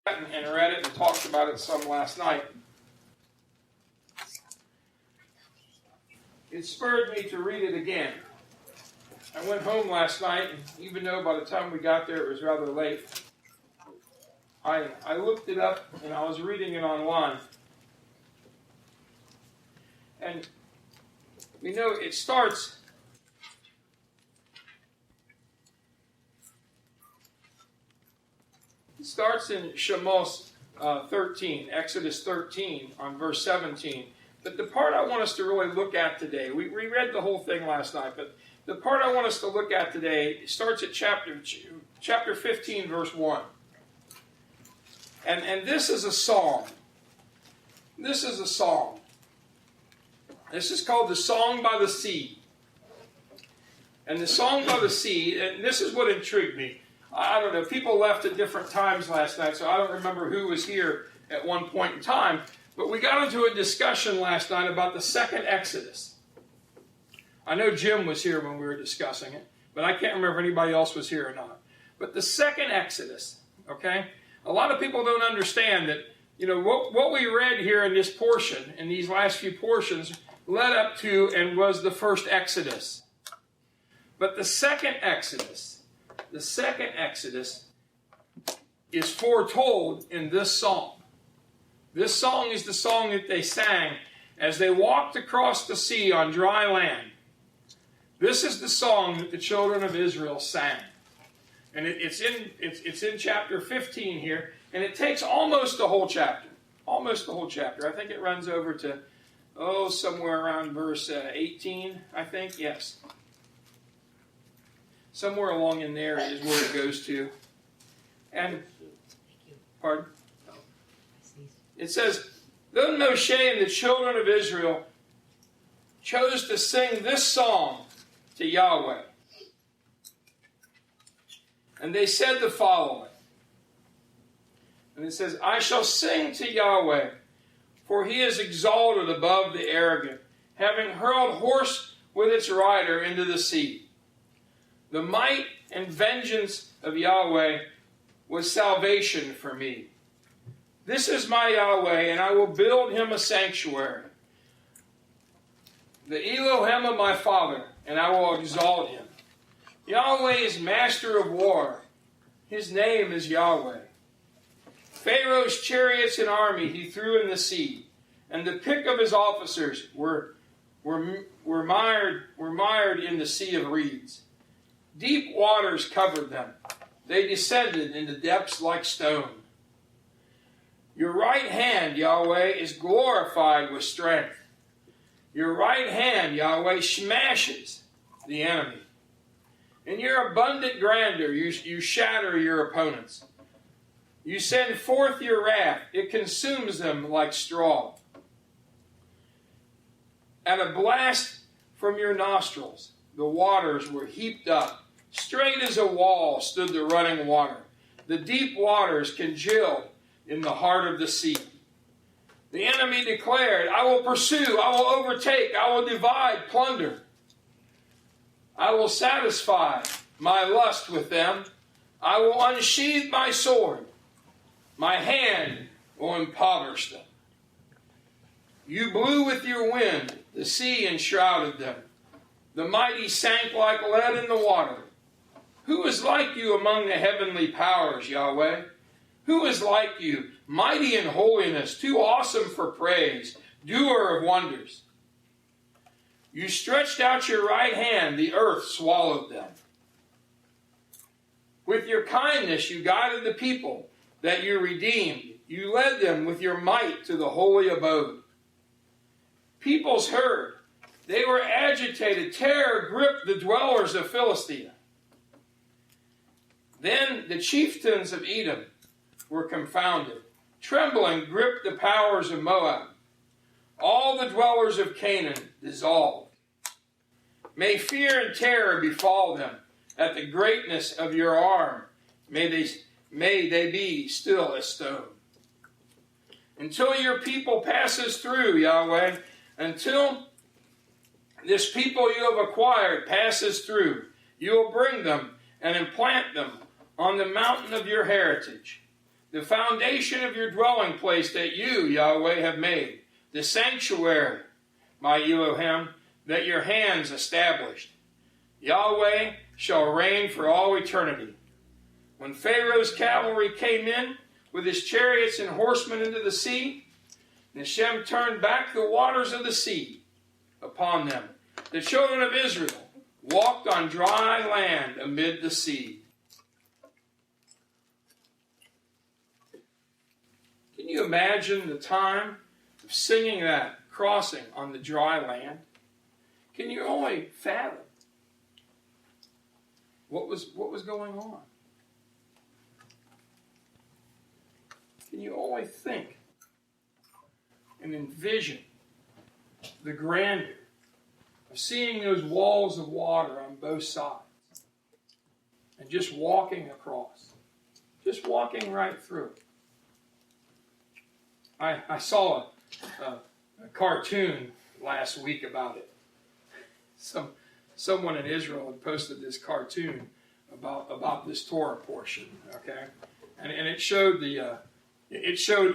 and read it and talked about it some last night. It spurred me to read it again. I went home last night, and even though by the time we got there it was rather late, I looked it up and I was reading it online. And we know it starts in Shemos 13, Exodus 13 on verse 17. But the part I want us to really look at today, we read the whole thing last night, but the part I want us to look at today starts at chapter 15, verse 1. And this is a song. This is a song. This is called the Song by the Sea. And the Song by the Sea, and this is what intrigued me. I don't know, people left at different times last night, so I don't remember who was here at one point in time. But we got into a discussion last night about the second Exodus. I know Jim was here when we were discussing it, but I can't remember if anybody else was here or not. But the second Exodus, okay? A lot of people don't understand that, what we read here in this portion, in these last few portions, led up to and was the first Exodus. But the second Exodus is foretold in this song. This song is the song that they sang as they walked across the sea on dry land. This is the song that the children of Israel sang. And it's in chapter 15 here, and it takes almost the whole chapter. Almost the whole chapter. I think it runs over to, somewhere around verse 18, I think. Yes. Somewhere along in there is where it goes to. And, pardon? It says, then Moshe and the children of Israel chose to sing this song to Yahweh. And they said the following. And it says, I shall sing to Yahweh, for he is exalted above the arrogant, having hurled horse with its rider into the sea. The might and vengeance of Yahweh was salvation for me. This is my Yahweh, and I will build him a sanctuary. The Elohim of my father, and I will exalt him. Yahweh is master of war. His name is Yahweh. Pharaoh's chariots and army he threw in the sea, and the pick of his officers were mired in the sea of reeds. Deep waters covered them. They descended into depths like stone. Your right hand, Yahweh, is glorified with strength. Your right hand, Yahweh, smashes the enemy. In your abundant grandeur, you shatter your opponents. You send forth your wrath. It consumes them like straw. At a blast from your nostrils, the waters were heaped up. Straight as a wall stood the running water. The deep waters congealed in the heart of the sea. The enemy declared, I will pursue, I will overtake, I will divide, plunder. I will satisfy my lust with them. I will unsheathe my sword. My hand will impoverish them. You blew with your wind, the sea enshrouded them. The mighty sank like lead in the water. Who is like you among the heavenly powers, Yahweh? Who is like you, mighty in holiness, too awesome for praise, doer of wonders? You stretched out your right hand, the earth swallowed them. With your kindness you guided the people that you redeemed. You led them with your might to the holy abode. Peoples heard. They were agitated. Terror gripped the dwellers of Philistia. Then the chieftains of Edom were confounded. Trembling gripped the powers of Moab. All the dwellers of Canaan dissolved. May fear and terror befall them at the greatness of your arm. May they be still as stone. Until your people passes through, Yahweh, until this people you have acquired passes through, you will bring them and implant them on the mountain of your heritage. the foundation of your dwelling place that you, Yahweh, have made, the sanctuary, my Elohim, that your hands established. Yahweh shall reign for all eternity. When Pharaoh's cavalry came in with his chariots and horsemen into the sea, Hashem turned back the waters of the sea upon them. The children of Israel walked on dry land amid the sea. Can you imagine the time of singing that crossing on the dry land? Can you only fathom what was going on? Can you only think and envision the grandeur of seeing those walls of water on both sides and just walking across, just walking right through? I saw a cartoon last week about it. Someone in Israel had posted this cartoon about this Torah portion, okay, and it showed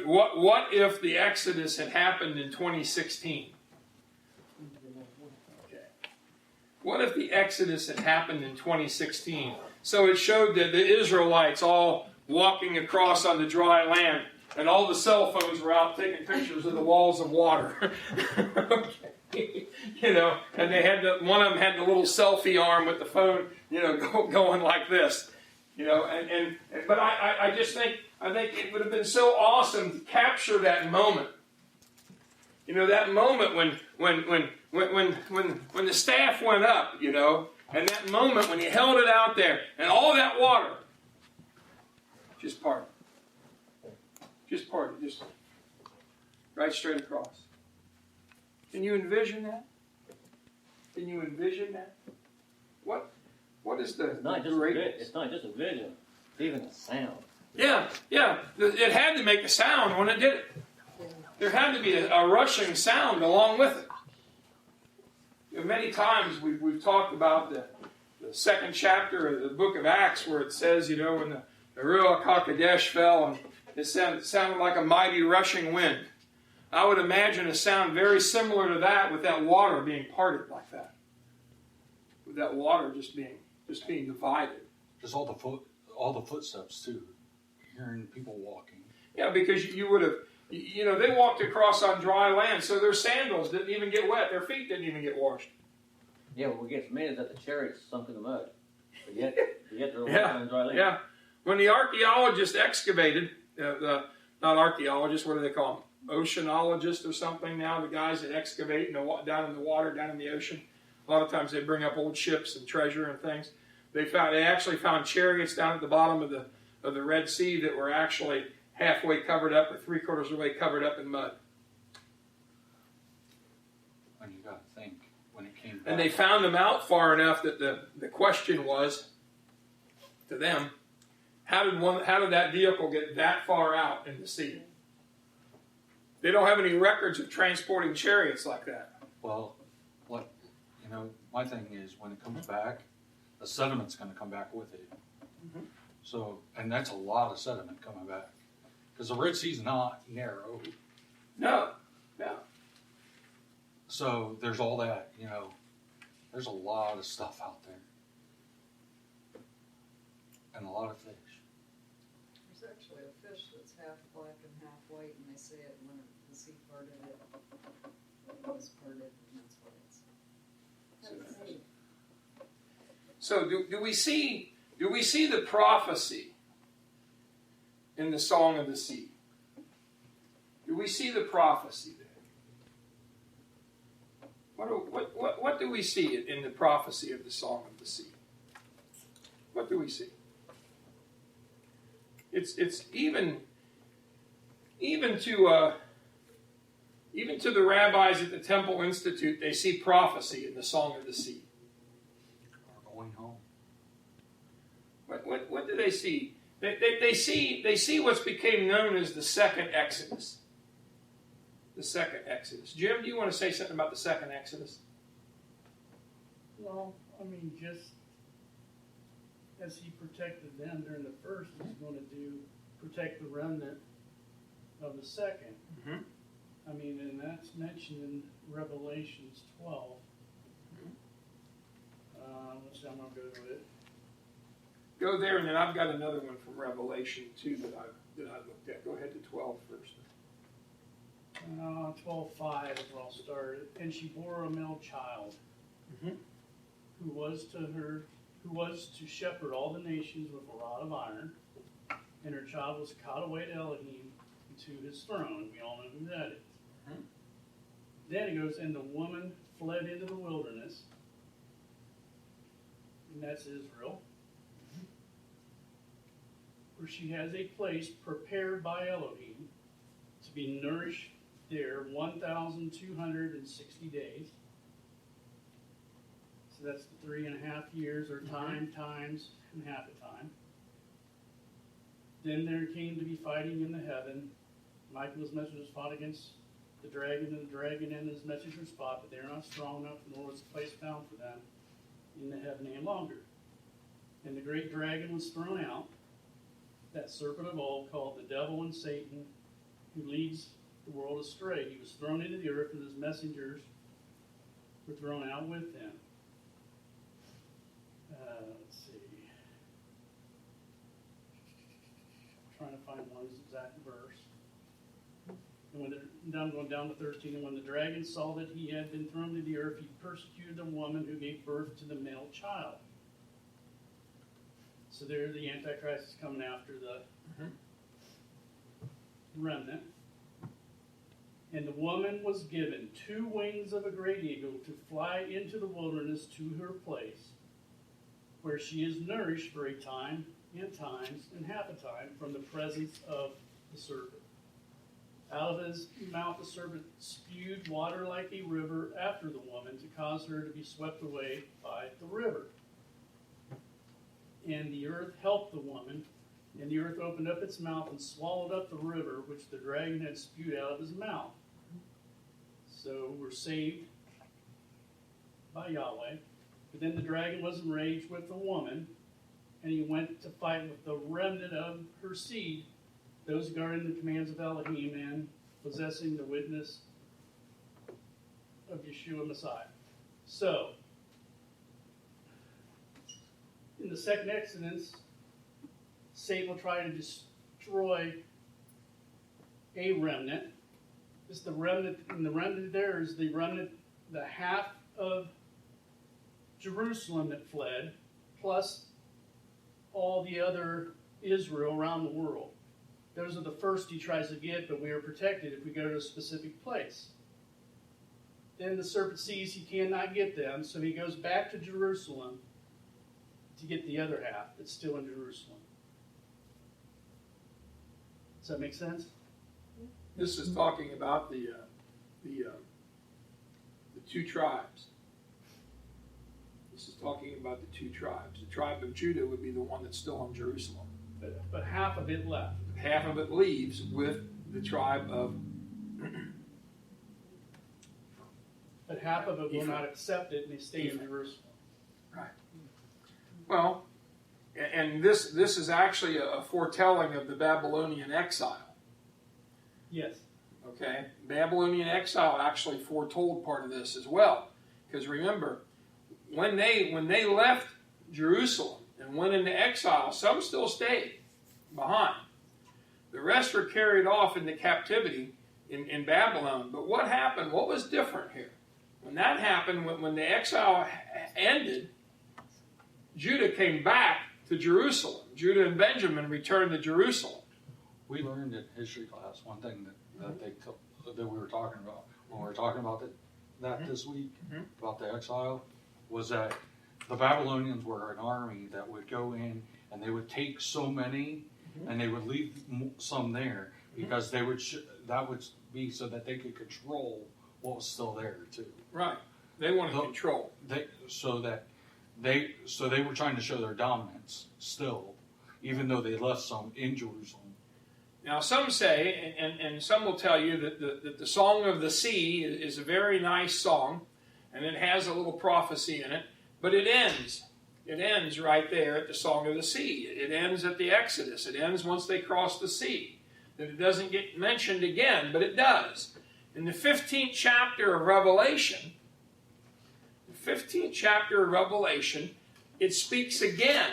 what if the Exodus had happened in 2016. Okay, what if the Exodus had happened in 2016? So it showed that the Israelites all walking across on the dry land. And all the cell phones were out taking pictures of the walls of water. Okay. And they had one of them had the little selfie arm with the phone, going like this. But I just think it would have been so awesome to capture that moment. That moment when the staff went up, and that moment when he held it out there, and all that water just parted. Just parted, just right straight across. Can you envision that? Can you envision that? What is the It's not just a vision. It's even a sound. Yeah. It had to make a sound when it did it. There had to be a rushing sound along with it. Many times we've talked about the second chapter of the book of Acts where it says, when the Ruach HaKodesh fell and it sounded like a mighty rushing wind. I would imagine a sound very similar to that with that water being parted like that. With that water just being divided. Just all the footsteps too. Hearing people walking. Yeah, because you would have, they walked across on dry land, so their sandals didn't even get wet. Their feet didn't even get washed. Yeah, what gets me is that the chariots sunk in the mud. But yet they're walking on dry land. Yeah. When the archaeologists excavated, not archaeologists, what do they call them? Oceanologists or something now, the guys that excavate down in the water, down in the ocean. A lot of times they bring up old ships and treasure and things. They actually found chariots down at the bottom of the Red Sea that were actually halfway covered up or 3/4 of the way covered up in mud. And you got to think, when it came back. And they found them out far enough that the question was to them, how did that vehicle get that far out in the sea? They don't have any records of transporting chariots like that. Well, my thing is when it comes back, the sediment's going to come back with it. Mm-hmm. So, and that's a lot of sediment coming back. Because the Red Sea's not narrow. No. So there's all that, there's a lot of stuff out there. And a lot of fish. There's actually a fish that's half black and half white, and they say it when the sea parted it was parted, and that's why it's. So do we see the prophecy in the Song of the Sea? Do we see the prophecy there? What do we see in the prophecy of the Song of the Sea? What do we see? It's even to the rabbis at the Temple Institute, they see prophecy in the Song of the Sea. Or going home. What do they see? They see what's became known as the second Exodus. The second Exodus. Jim, do you want to say something about the second Exodus? Well, just as he protected them during the first, he's going to do protect the remnant of the second. Mhm. I mean, and that's mentioned in Revelations 12. Let's see, I'm going to go to it. Go there, and then I've got another one from Revelation 2 that I looked at. Go ahead to 12 first. 12:5 is where I'll start. And she bore a male child, Mhm. who was to shepherd all the nations with a rod of iron. And her child was caught away to Elohim, to his throne. We all know who that is. Mhm. Then it goes, and the woman fled into the wilderness, and that's Israel, where she has a place prepared by Elohim to be nourished there 1,260 days. So that's the 3.5 years, or time times and half a time. Then there came to be fighting in the heaven. Michael's messengers fought against the dragon, and the dragon and his messengers fought, but they are not strong enough, nor was a place found for them in the heaven any longer. And the great dragon was thrown out, that serpent of old, called the devil and Satan, who leads the world astray. He was thrown into the earth, and his messengers were thrown out with him. Let's see. I'm trying to find one exact verse. And now I'm going down to 13. And when the dragon saw that he had been thrown to the earth, he persecuted the woman who gave birth to the male child. So there the Antichrist is coming after the remnant. And the woman was given 2 wings of a great eagle to fly into the wilderness to her place, where she is nourished for a time and times and half a time from the presence of the serpent. Out of his mouth the serpent spewed water like a river after the woman, to cause her to be swept away by the river. And the earth helped the woman, and the earth opened up its mouth and swallowed up the river which the dragon had spewed out of his mouth. So we're saved by Yahweh. But then the dragon was enraged with the woman, and he went to fight with the remnant of her seed, those guarding the commands of Elohim and possessing the witness of Yeshua Messiah. So, in the second Exodus, Satan will try to destroy a remnant. It's the remnant, and the remnant there is the remnant, the half of Jerusalem that fled, plus all the other Israel around the world. Those are the first he tries to get, but we are protected if we go to a specific place. Then the serpent sees he cannot get them, so he goes back to Jerusalem to get the other half that's still in Jerusalem. Does that make sense? This is talking about the 2 tribes. This is talking about the 2 tribes. The tribe of Judah would be the one that's still in Jerusalem. But half of it left. Half of it leaves with the tribe of But half of it will not accept it, and they stay in Jerusalem. Right. Well, and this is actually a foretelling of the Babylonian exile. Yes. Okay? Babylonian exile actually foretold part of this as well. Because remember, when they left Jerusalem and went into exile, some still stayed behind. The rest were carried off into captivity in Babylon. But what happened? What was different here? When that happened, when the exile ended, Judah came back to Jerusalem. Judah and Benjamin returned to Jerusalem. We learned in history class one thing that we were talking about when we were talking about that this week about the exile, was that the Babylonians were an army that would go in and they would take so many and they would leave some there because they would that would be so that they could control what was still there too. Right. They wanted control. So they were trying to show their dominance still, even though they left some in Jerusalem. Now, some say, and some will tell you that the Song of the Sea is a very nice song, and it has a little prophecy in it, but it ends It ends right there at the Song of the Sea. It ends at the Exodus. It ends once they cross the sea. That it doesn't get mentioned again, but it does. In the 15th chapter of Revelation, it speaks again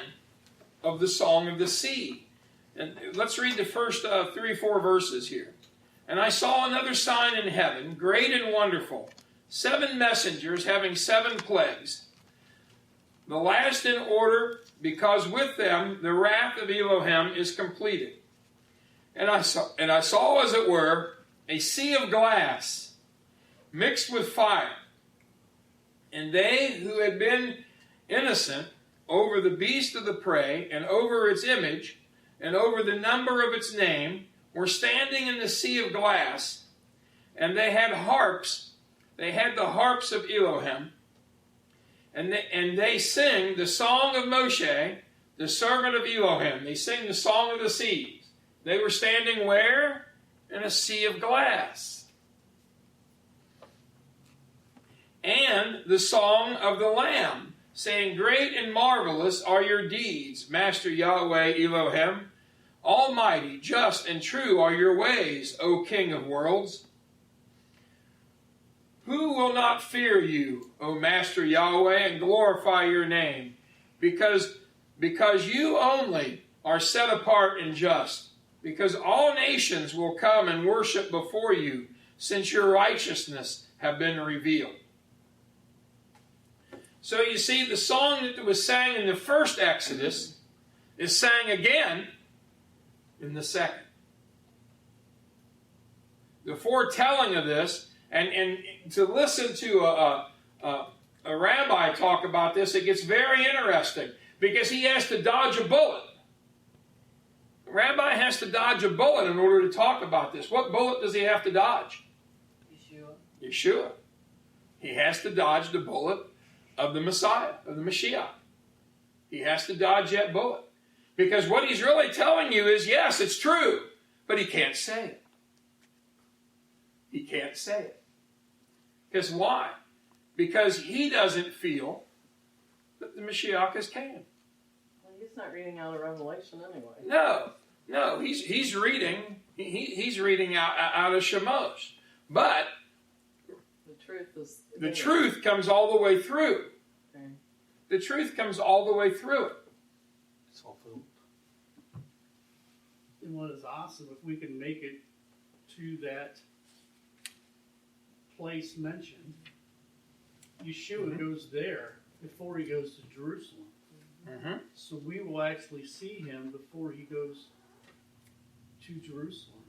of the Song of the Sea. And let's read the first 3 or 4 verses here. And I saw another sign in heaven, great and wonderful, 7 messengers having 7 plagues. The last in order, because with them the wrath of Elohim is completed. And I saw, as it were, a sea of glass mixed with fire. And they who had been innocent over the beast of the prey, and over its image, and over the number of its name, were standing in the sea of glass, and they had harps. They had the harps of Elohim, and they sing the song of Moshe, the servant of Elohim. They sing the song of the seas. They were standing where? In a sea of glass. And the song of the Lamb, saying, great and marvelous are your deeds, Master Yahweh Elohim. Almighty, just, and true are your ways, O King of worlds. Who will not fear you, O Master Yahweh, and glorify your name? Because you only are set apart and just. Because all nations will come and worship before you, since your righteousness have been revealed. So you see, the song that was sang in the first Exodus is sang again in the second. The foretelling of this, and to listen to a rabbi talk about this, it gets very interesting, because he has to dodge a bullet. The rabbi has to dodge a bullet in order to talk about this. What bullet does he have to dodge? Yeshua. He has to dodge the bullet of the Messiah, of the Mashiach. He has to dodge that bullet. Because what he's really telling you is, yes, it's true, but he can't say it. He can't say it. Because why? Because he doesn't feel that the Mashiach is came. Well, he's not reading out of Revelation anyway. No, he's reading. He's reading out of Shemos, but the truth comes all the way through. Okay. The truth comes all the way through it. It's all filled. And what is awesome, if we can make it to that place mentioned, Yeshua goes there before he goes to Jerusalem. Mm-hmm. So we will actually see him before he goes to Jerusalem.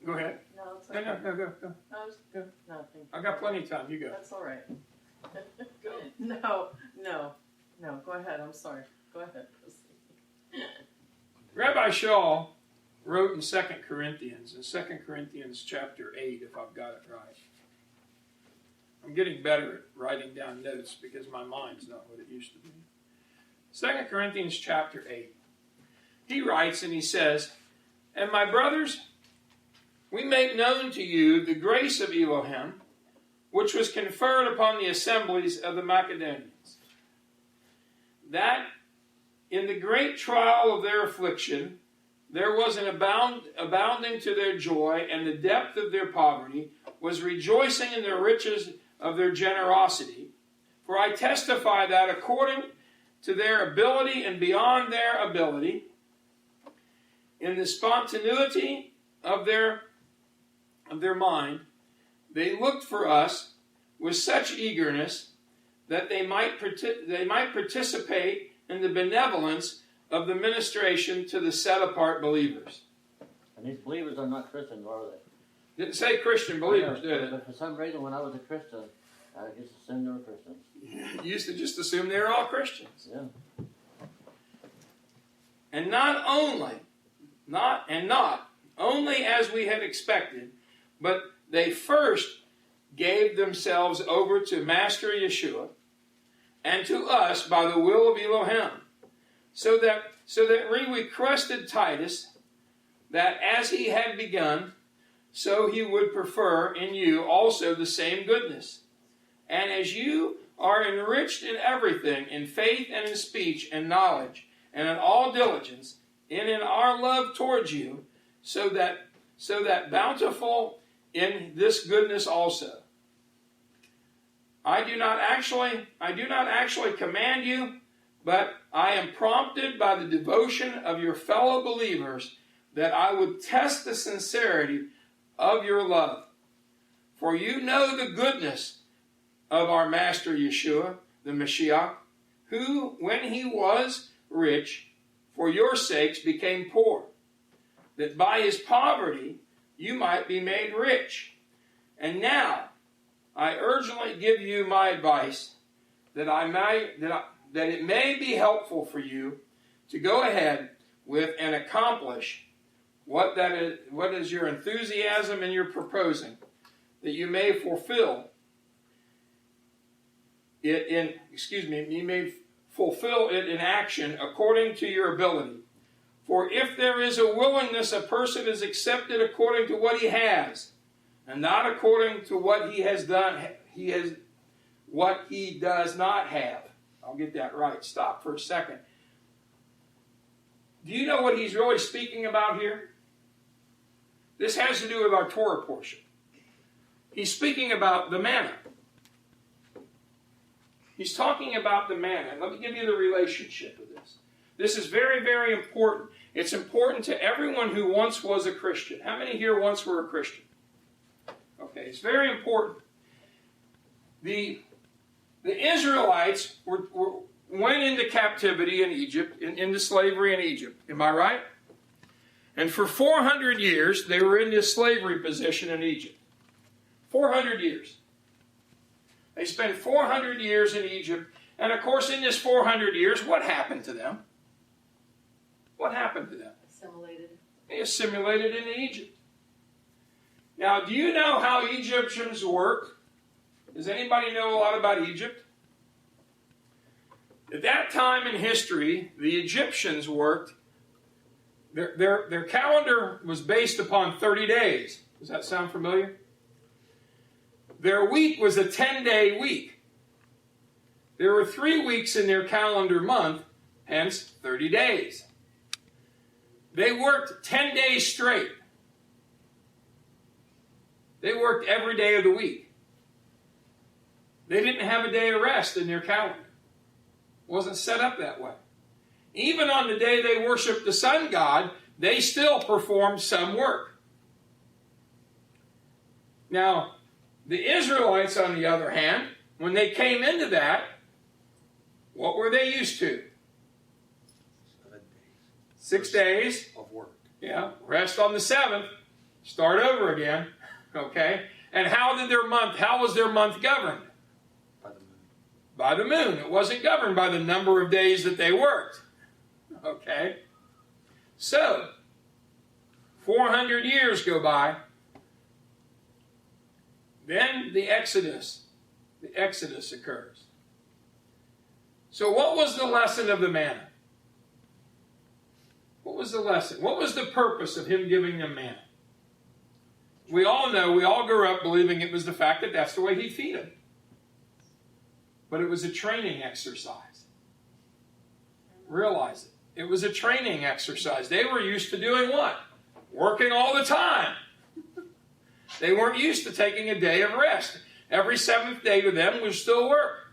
Go ahead. No, it's okay. No, go. No, nothing. I got plenty of time. You go. That's all right. No. Go ahead. I'm sorry. Go ahead. Rabbi Shaw wrote in 2 Corinthians, chapter 8, if I've got it right. I'm getting better at writing down notes because my mind's not what it used to be. 2 Corinthians chapter 8. He writes and he says, and my brothers, we make known to you the grace of Elohim, which was conferred upon the assemblies of the Macedonians, that in the great trial of their affliction, there was an abounding to their joy, and the depth of their poverty was rejoicing in the riches of their generosity. For I testify that according to their ability and beyond their ability, in the spontaneity of their mind, they looked for us with such eagerness that they might participate in the benevolence of the ministration to the set-apart believers. And these believers are not Christians, are they? Didn't say Christian believers, did it? But for some reason, when I was a Christian, I just assumed they were Christians. You used to just assume they were all Christians. Yeah. And not only as we had expected, but they first gave themselves over to Master Yeshua and to us by the will of Elohim, so that we requested Titus that as he had begun, so he would prefer in you also the same goodness. And as you are enriched in everything, in faith and in speech and knowledge, and in all diligence, and in our love towards you, so that bountiful in this goodness also. I do not actually command you, but I am prompted by the devotion of your fellow believers that I would test the sincerity of your love. For you know the goodness of our Master Yeshua, the Mashiach, who, when he was rich, for your sakes became poor, that by his poverty you might be made rich. And now I urgently give you my advice, that it may be helpful for you to go ahead with and accomplish what is your enthusiasm and your proposing, that you may fulfill it in action according to your ability. For if there is a willingness, a person is accepted according to what he has, and not according to what he has done. What he does not have. I'll get that right. Stop for a second. Do you know what he's really speaking about here? This has to do with our Torah portion. He's speaking about the manna. He's talking about the manna. Let me give you the relationship of this. This is very, very important. It's important to everyone who once was a Christian. How many here once were a Christian? Okay, it's very important. The Israelites went into captivity in Egypt, into slavery in Egypt. Am I right? And for 400 years, they were in this slavery position in Egypt. 400 years. They spent 400 years in Egypt. And of course, in this 400 years, what happened to them? What happened to them? Assimilated. They assimilated into Egypt. Now, do you know how Egyptians work? Does anybody know a lot about Egypt? At that time in history, the Egyptians worked. Their calendar was based upon 30 days. Does that sound familiar? Their week was a 10-day week. There were 3 weeks in their calendar month, hence 30 days. They worked 10 days straight. They worked every day of the week. They didn't have a day of rest in their calendar. It wasn't set up that way. Even on the day they worshiped the sun god, they still performed some work. Now, the Israelites, on the other hand, when they came into that, what were they used to? 7 days. 6 days of work. Yeah, rest on the 7th. Start over again. Okay? And how was their month governed? By the moon. By the moon. It wasn't governed by the number of days that they worked. Okay? So, 400 years go by. Then the Exodus occurs. So what was the lesson of the manna? What was the lesson? What was the purpose of him giving them manna? We all know, we all grew up believing it was the fact that that's the way he'd feed them. But it was a training exercise. Realize it. It was a training exercise. They were used to doing what? Working all the time. They weren't used to taking a day of rest. Every 7th day to them was still work.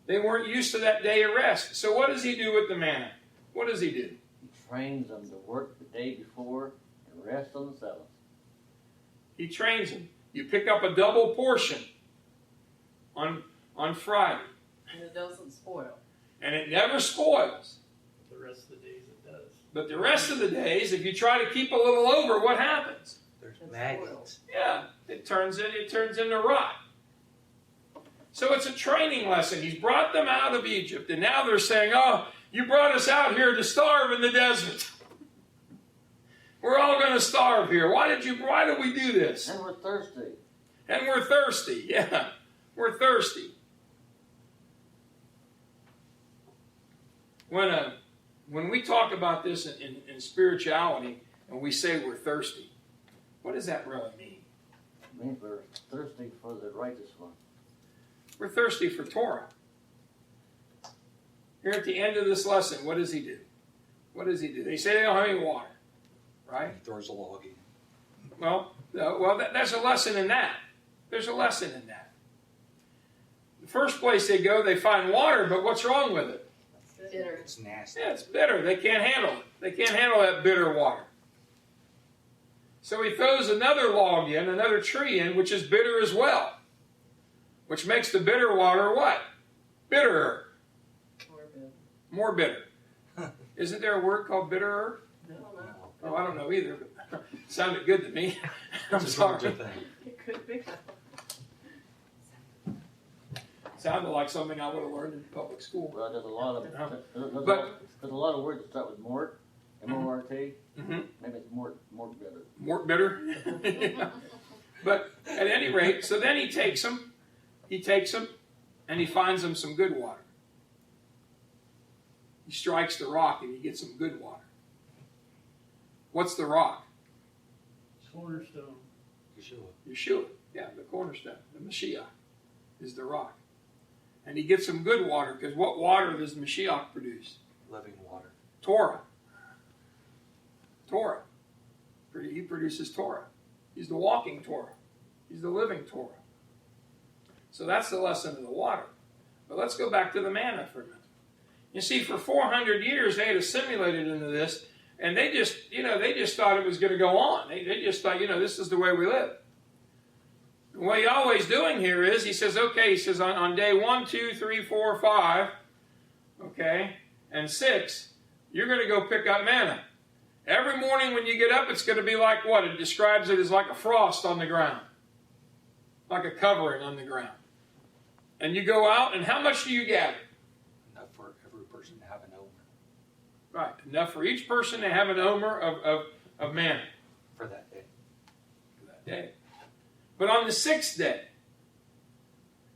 They weren't used to that day of rest. So what does he do with the manna? What does he do? He trains them to work the day before and rest on the 7th. He trains them. You pick up a double portion on Friday. And it doesn't spoil. And it never spoils. The rest of the days it does. But the rest of the days, if you try to keep a little over, what happens? There's It maggots. spoils. Yeah, it turns into rot. So it's a training lesson. He's brought them out of Egypt, and now they're saying, "Oh, you brought us out here to starve in the desert. We're all going to starve here. Why did we do this?" And we're thirsty. And we're thirsty. Yeah, we're thirsty. When we talk about this in spirituality and we say we're thirsty, what does that really mean? It means we're thirsty for the righteous one. We're thirsty for Torah. Here at the end of this lesson, what does he do? What does he do? They say they don't have any water, right? He throws a log in. Well, there's a lesson in that. There's a lesson in that. The first place they go, they find water, but what's wrong with it? Bitter. It's nasty. Yeah, it's bitter. They can't handle it. They can't handle that bitter water. So he throws another log in, another tree in, which is bitter as well. Which makes the bitter water what? Bitterer. More bitter. Isn't there a word called bitterer? No, no. Oh, I don't know either, but it sounded good to me. I'm It's a sorry. Georgia thing. It could be. Sounded like something I would have learned in public school. Well, there's a lot of But- there's a lot of words that start with mort, M-O-R-T. Mm-hmm. Maybe it's more bitter. More bitter. Yeah. But at any rate, so then he takes them, and he finds them some good water. He strikes the rock and he gets some good water. What's the rock? Cornerstone. Yeshua. Yeah, the cornerstone, the Mashiach, is the rock. And he gets some good water, because what water does Mashiach produce? Living water. Torah. Torah. He produces Torah. He's the walking Torah. He's the living Torah. So that's the lesson of the water. But let's go back to the manna for a minute. You see, for 400 years they had assimilated into this, and they just thought it was going to go on. They just thought, this is the way we live. And what Yahweh's doing here is, he says, on day 1, 2, 3, 4, 5, and 6, you're going to go pick up manna. Every morning when you get up, it's going to be like what? It describes it as like a frost on the ground. Like a covering on the ground. And you go out, and how much do you gather? Enough for every person to have an omer. Right. Enough for each person to have an omer of manna. For that day. For that day. But on the 6th day,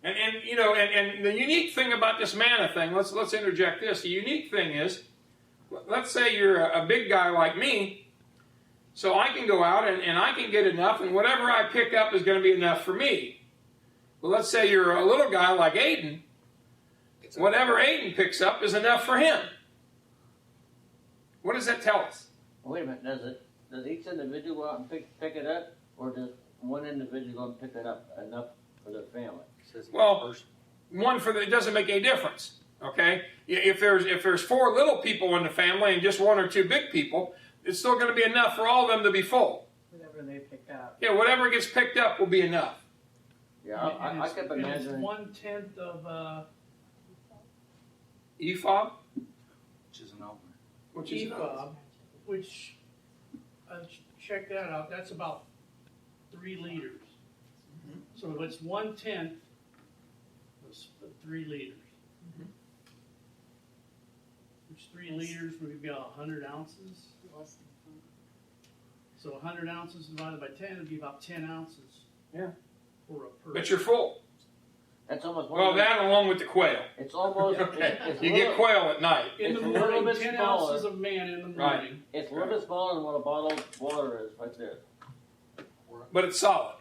and the unique thing about this manna thing, let's interject this. The unique thing is, let's say you're a big guy like me, so I can go out and I can get enough, and whatever I pick up is going to be enough for me. But let's say you're a little guy like Aiden, whatever Aiden picks up is enough for him. What does that tell us? Wait a minute, does each individual go out and pick it up, or does one individual go and pick it up enough for their family? Well, it doesn't make any difference. Okay, if there's 4 little people in the family and just 1 or 2 big people, it's still going to be enough for all of them to be full. Whatever they pick up. Yeah, whatever gets picked up will be enough. Yeah, I kept It's imagining. 1/10 of Ephod, Which is an omer. which is ephod, which check that out. That's about 3 liters. So if it's 1/10 of 3 liters, which 3 liters would be about 100 ounces. So 100 ounces divided by 10 would be about 10 ounces. Yeah. For a person. But you're full. That's almost Well, that along with the quail. It's almost. Okay. It's You a get little, quail at night. In the it's a little morning, bit 10 smaller. ounces of manna in the morning. Right. It's a little bit smaller than what a bottle of water is, right there. But it's solid.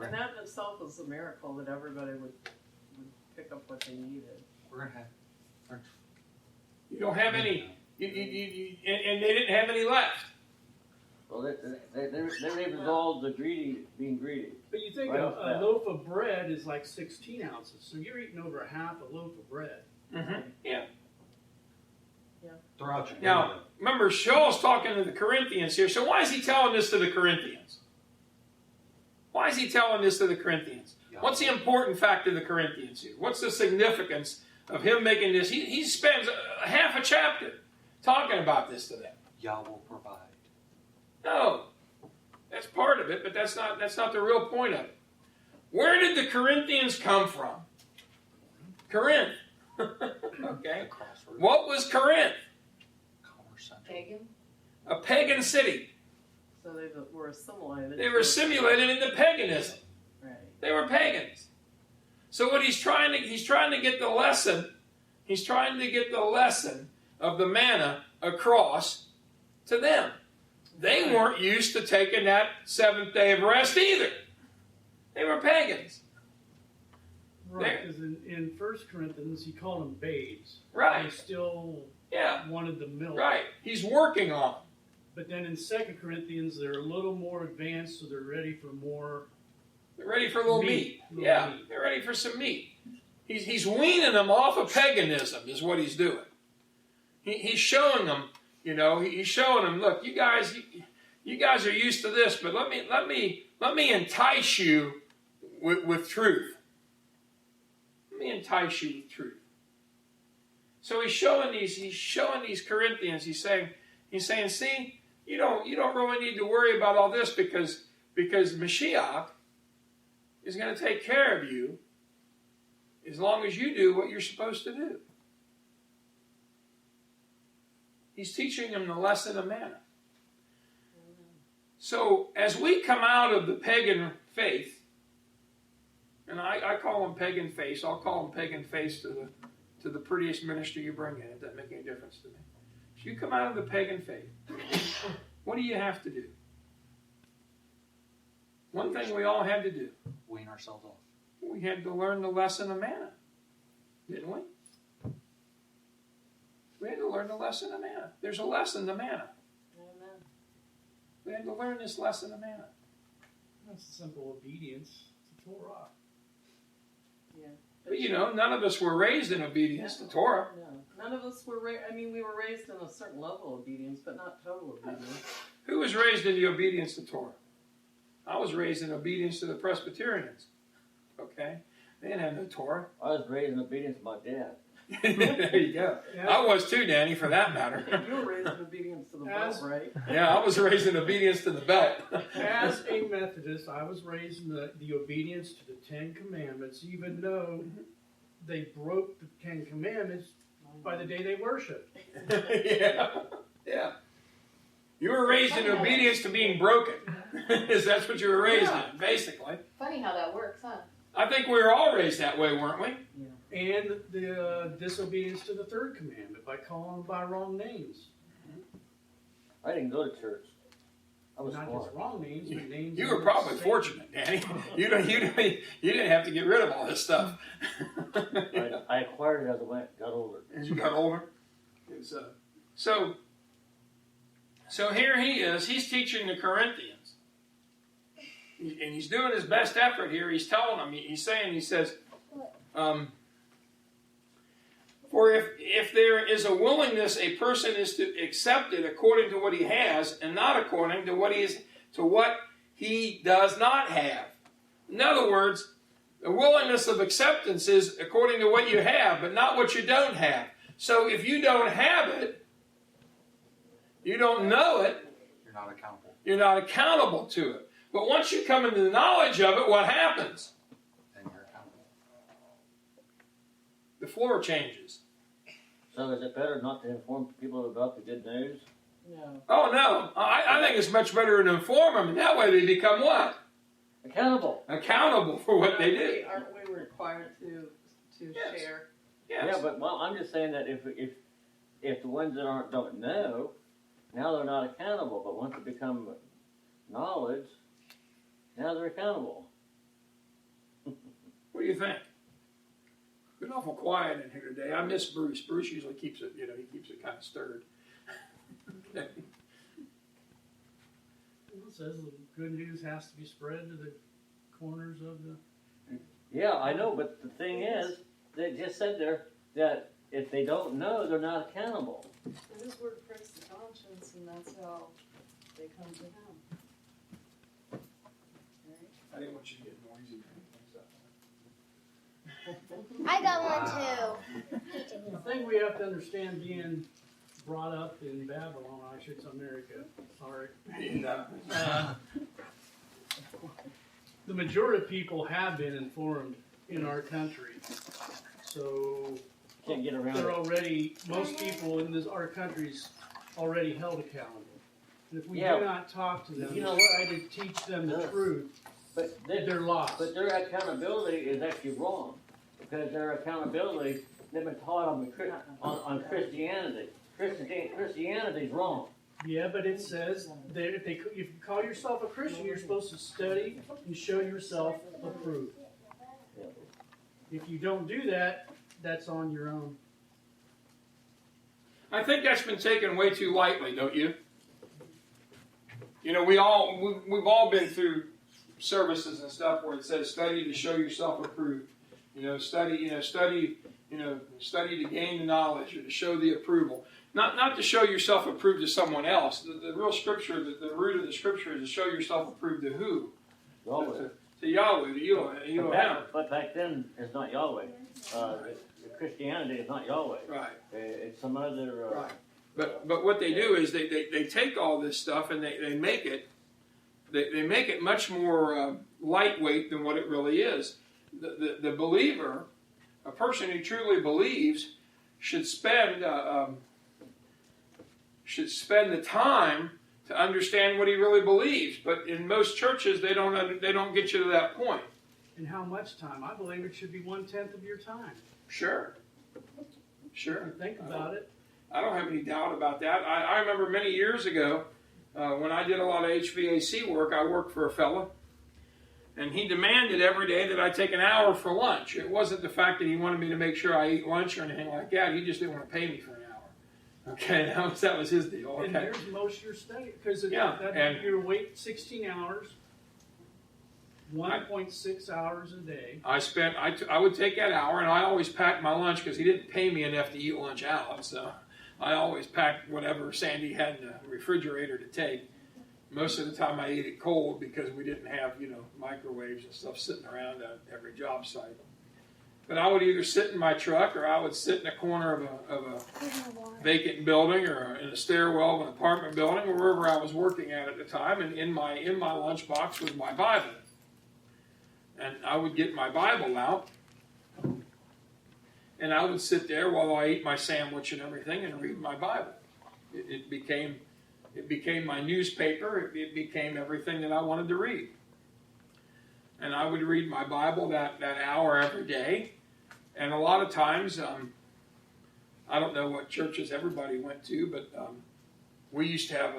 And that in itself is a miracle that everybody would pick up what they needed. We're going to have. You don't have any, and they didn't have any left. Well, they resolved the being greedy. But you think Right a off the bat. loaf of bread is like 16 ounces. So you're eating over half a loaf of bread. Mm-hmm. Yeah. Throughout your Now, day, remember, Shaul's talking to the Corinthians here. So why is he telling this to the Corinthians? Why is he telling this to the Corinthians? Yeah. What's the important fact of the Corinthians here? What's the significance of him making this? He spends half a chapter talking about this to them. Yah will provide. No, that's part of it, but that's not the real point of it. Where did the Corinthians come from? Corinth. Okay. Crossroads. What was Corinth? Commerce Center. Pagan? A pagan city. So they were assimilated. They were assimilated into paganism. Right. They were pagans. So what he's trying to get the lesson. He's trying to get the lesson of the manna across to them. They weren't used to taking that seventh day of rest either. They were pagans. Right, because in 1 Corinthians, he called them babes. Right. They still Yeah. wanted the milk. Right. He's working on them. But then in 2 Corinthians, they're a little more advanced, so they're ready for more. They're ready for a little meat. Little Yeah, meat. they're ready for some meat. He's weaning them off of paganism is what he's doing. He's showing them, he's showing them, look, you guys are used to this, but let me entice you with truth. Let me entice you with truth. So he's showing these Corinthians. He's saying, see, you don't really need to worry about all this because Mashiach is going to take care of you as long as you do what you're supposed to do. He's teaching them the lesson of manna. So as we come out of the pagan faith, and I call them pagan faith, I'll call them pagan faith to the prettiest minister you bring in. It doesn't make any difference to me. If you come out of the pagan faith, what do you have to do? One thing we all had to do. Wean ourselves off. We had to learn the lesson of manna, didn't we? We had to learn the lesson of manna. There's a lesson to manna. Amen. We had to learn this lesson of manna. That's simple obedience to Torah. Yeah. But none of us were raised in obedience to Torah. No, none of us were raised. I mean, we were raised in a certain level of obedience, but not total obedience. Who was raised in the obedience to Torah? I was raised in obedience to the Presbyterians. Okay? They didn't have no Torah. I was raised in obedience to my dad. There you go. I was too, Danny, for that matter. You were raised in obedience to the belt, right? Yeah, I was raised in obedience to the belt. As a Methodist, I was raised in the obedience to the Ten Commandments, even though they broke the Ten Commandments by the day they worshiped. Yeah. You were raised in obedience to being broken. That's what you were raised in, basically. Funny how that works, huh? I think we were all raised that way, weren't we? And the disobedience to the third commandment by calling them by wrong names. I didn't go to church. I was Not smart. just wrong names, but names. You were probably fortunate, Danny. You didn't have to get rid of all this stuff. I acquired it as I got older. As you got older. So here he is. He's teaching the Corinthians. And he's doing his best effort here. He's telling them, he says, for if there is a willingness, a person is to accept it according to what he has, and not according to what he does not have. In other words, the willingness of acceptance is according to what you have, but not what you don't have. So if you don't have it, you don't know it, You're not accountable. you're not accountable to it. But once you come into the knowledge of it, what happens? Then you're accountable. The floor changes. So is it better not to inform people about the good news? No. Oh, no. I think it's much better to inform them, and that way they become what? Accountable. Accountable for what they do. Aren't we required to Yes. share? Yes. Yeah, but I'm just saying that if the ones that don't know, now they're not accountable. But once it become knowledge, now they're accountable. What do you think? Been awful quiet in here today. I miss Bruce. Bruce usually keeps it, he keeps it kind of stirred. Okay. It says the good news has to be spread to the corners of the. Yeah, I know, but the thing is, they just said there that if they don't know, they're not accountable. And his word pricks the conscience, and that's how they come to him. Right? I didn't want you to get noisy. I got one too. The thing we have to understand being brought up in Babylon, I should say America, sorry. The majority of people have been informed in our country. So Can't get around they're it. already, most people in our country's already held accountable. And if we Yeah. do not talk to them, You know try to teach them the truth, But they're lost. But their accountability is actually wrong, because their accountability, they've been taught on Christianity. Christianity is wrong. Yeah, but it says that if you call yourself a Christian, you're supposed to study and show yourself approved. If you don't do that, that's on your own. I think that's been taken way too lightly, don't you? You know, we've all been through services and stuff where it says study to show yourself approved. Study to gain the knowledge or to show the approval. Not to show yourself approved to someone else. The real scripture, the root of the scripture is to show yourself approved to who? Yahweh. To Yahweh, to Elohim. But back then, it's not Yahweh. Christianity is not Yahweh. Right. It's some other. Right. But what they do is they take all this stuff and they make it much more lightweight than what it really is. The believer, a person who truly believes, should spend the time to understand what he really believes. But in most churches, they don't get you to that point. And how much time? I believe it should be 1/10 of your time. Sure. Think about it. I don't have any doubt about that. I remember many years ago when I did a lot of HVAC work, I worked for a fella, and he demanded every day that I take an hour for lunch. It wasn't the fact that he wanted me to make sure I ate lunch or anything like that. He just didn't want to pay me for an hour. Okay, that was his deal. Okay. And there's most of your study, because and you wait 16 hours, 1.6 hours a day. I would take that hour, and I always packed my lunch because he didn't pay me enough to eat lunch out. So I always packed whatever Sandy had in the refrigerator to take. Most of the time I ate it cold because we didn't have, microwaves and stuff sitting around at every job site. But I would either sit in my truck or I would sit in a corner of a vacant building or in a stairwell of an apartment building or wherever I was working at the time. And in my lunchbox was my Bible. And I would get my Bible out and I would sit there while I ate my sandwich and everything and read my Bible. It became my newspaper. It became everything that I wanted to read. And I would read my Bible that hour every day. And a lot of times, I don't know what churches everybody went to, but we used to have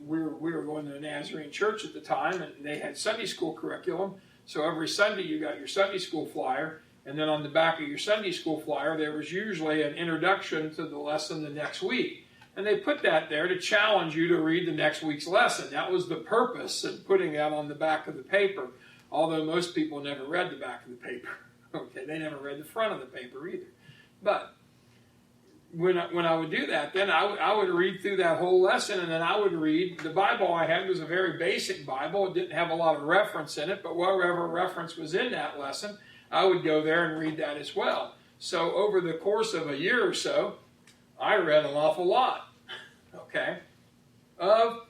we were going to a Nazarene church at the time, and they had Sunday school curriculum. So every Sunday you got your Sunday school flyer, and then on the back of your Sunday school flyer there was usually an introduction to the lesson the next week. And they put that there to challenge you to read the next week's lesson. That was the purpose of putting that on the back of the paper, although most people never read the back of the paper. Okay, they never read the front of the paper either. But when I would do that, then I would read through that whole lesson, and then I would read. The Bible I had was a very basic Bible. It didn't have a lot of reference in it, but whatever reference was in that lesson, I would go there and read that as well. So over the course of a year or so, I read an awful lot, okay, of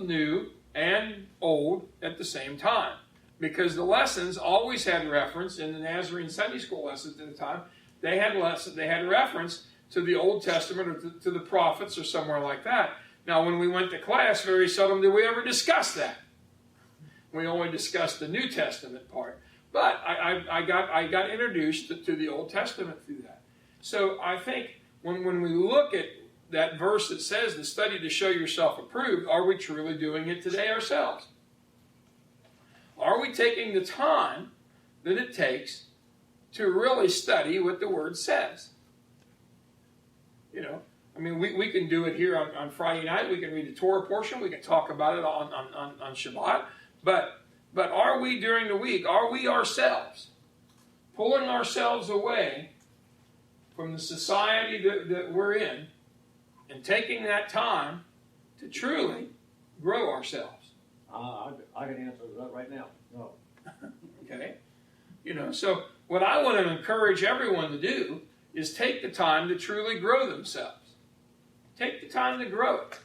new and old at the same time. Because the lessons always had reference in the Nazarene Sunday school lessons at the time. They had reference to the Old Testament or to the prophets or somewhere like that. Now, when we went to class, very seldom did we ever discuss that. We only discussed the New Testament part. But I got introduced to the Old Testament through that. So I think when we look at that verse that says the study to show yourself approved, are we truly doing it today ourselves? Are we taking the time that it takes to really study what the Word says? We can do it here on Friday night. We can read the Torah portion. We can talk about it on Shabbat. But are we during the week, are we ourselves pulling ourselves away from the society that we're in and taking that time to truly grow ourselves? I can answer that right now. No. Okay? So what I want to encourage everyone to do is take the time to truly grow themselves. Take the time to grow it.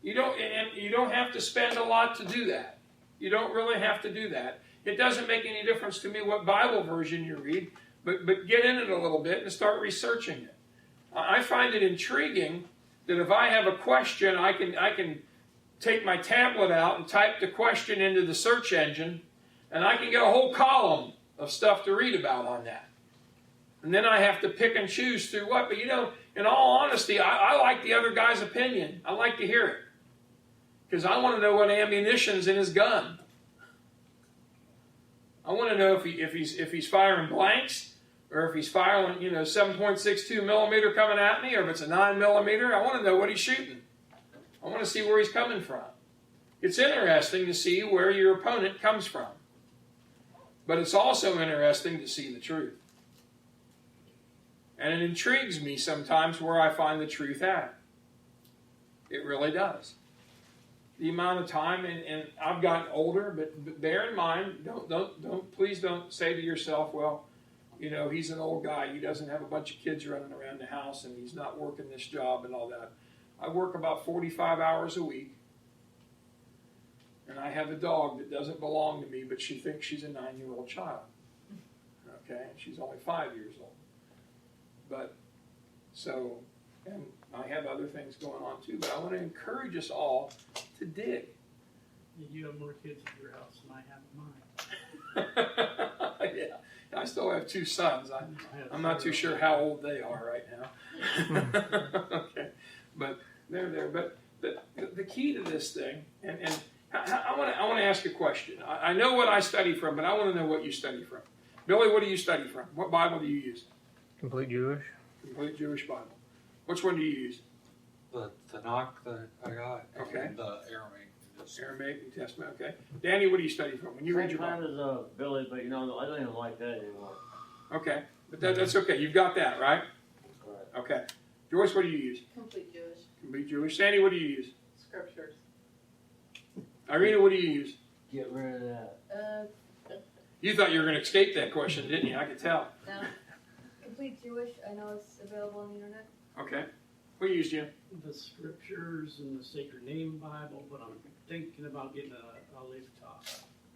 You don't have to spend a lot to do that. You don't really have to do that. It doesn't make any difference to me what Bible version you read, but get in it a little bit and start researching it. I find it intriguing that if I have a question, I can take my tablet out and type the question into the search engine, and I can get a whole column of stuff to read about on that. And then I have to pick and choose through what. But in all honesty, I like the other guy's opinion. I like to hear it. Because I want to know what ammunition's in his gun. I want to know if he's firing blanks, or if he's firing, 7.62 millimeter coming at me, or if it's a 9 millimeter. I want to know what he's shooting. I want to see where he's coming from. It's interesting to see where your opponent comes from. But it's also interesting to see the truth. And it intrigues me sometimes where I find the truth at. It really does. The amount of time, and I've gotten older, but bear in mind, please don't say to yourself, well, he's an old guy, he doesn't have a bunch of kids running around the house, and he's not working this job and all that. I work about 45 hours a week, and I have a dog that doesn't belong to me, but she thinks she's a 9-year-old child. Okay, she's only 5 years old. And I have other things going on too, but I want to encourage us all to dig. You have more kids at your house than I have at mine. Yeah, I still have 2 sons. I'm not too sure how old they are right now. Okay, but they're there. But the key to this thing, and I want to ask you a question. I know what I study from, but I want to know what you study from. Billy, what do you study from? What Bible do you use? Complete Jewish. Complete Jewish Bible. Which one do you use? The Tanakh that I got. Okay. And the Aramaic. Aramaic, New Testament, okay. Danny, what do you study from when you read your Same Bible? time as Billy, but I don't even like that anymore. Okay, but that's okay. You've got that, right? Right. Okay. Joyce, what do you use? Complete Jewish. Complete Jewish. Sandy, what do you use? Scriptures. Irina, what do you use? Get rid of that. You thought you were going to escape that question, didn't you? I could tell. Now, Complete Jewish, I know it's available on the internet. Okay. What do you use, Jim? The Scriptures and the Sacred Name Bible, but I'm thinking about getting a laptop.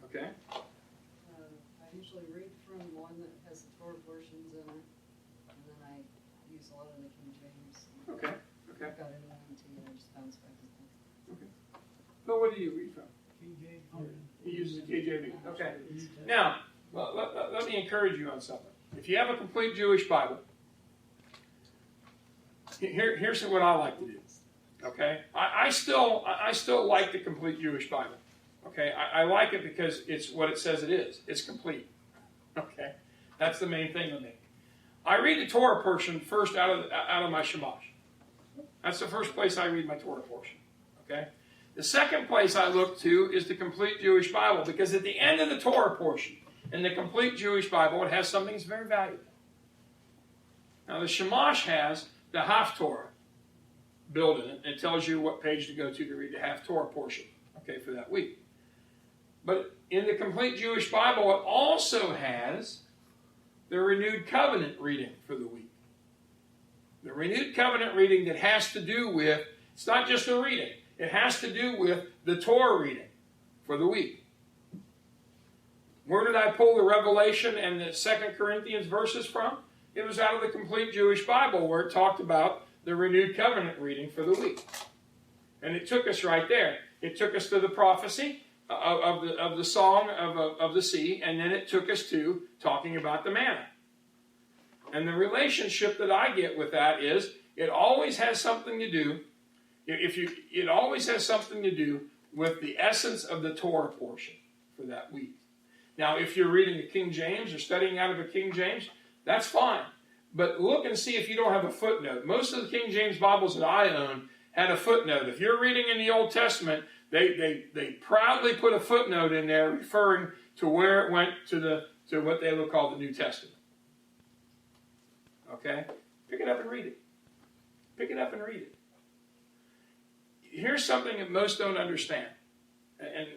Okay. I usually read from one that has the Torah portions in it, and then I use a lot of the King James. Okay. Okay. I've got it on and I just bounce back and forth. Phil, what do you read from? KJV. He uses the KJV. Okay. Now, let me encourage you on something. If you have a complete Jewish Bible, here's what I like to do. Okay, I still like the complete Jewish Bible. Okay, I like it because it's what it says it is. It's complete. Okay, that's the main thing with me. I read the Torah portion first out of my Shamash. That's the first place I read my Torah portion. Okay, the second place I look to is the complete Jewish Bible, because at the end of the Torah portion in the complete Jewish Bible, it has something that's very valuable. Now the Shamash has the Haftorah built in it. It tells you what page to go to read the Haftorah portion, okay, for that week. But in the complete Jewish Bible, it also has the renewed covenant reading for the week. The renewed covenant reading that has to do with, it's not just a reading, it has to do with the Torah reading for the week. Where did I pull the Revelation and the 2 Corinthians verses from? It was out of the complete Jewish Bible, where it talked about the renewed covenant reading for the week. And it took us right there. It took us to the prophecy of the song of the sea, and then it took us to talking about the manna. And the relationship that I get with that is, it always has something to do, it always has something to do with the essence of the Torah portion for that week. Now, if you're reading a King James or studying out of a King James, that's fine. But look and see if you don't have a footnote. Most of the King James Bibles that I own had a footnote. If you're reading in the Old Testament, they proudly put a footnote in there referring to where it went to what they would call the New Testament. Okay? Pick it up and read it. Pick it up and read it. Here's something that most don't understand.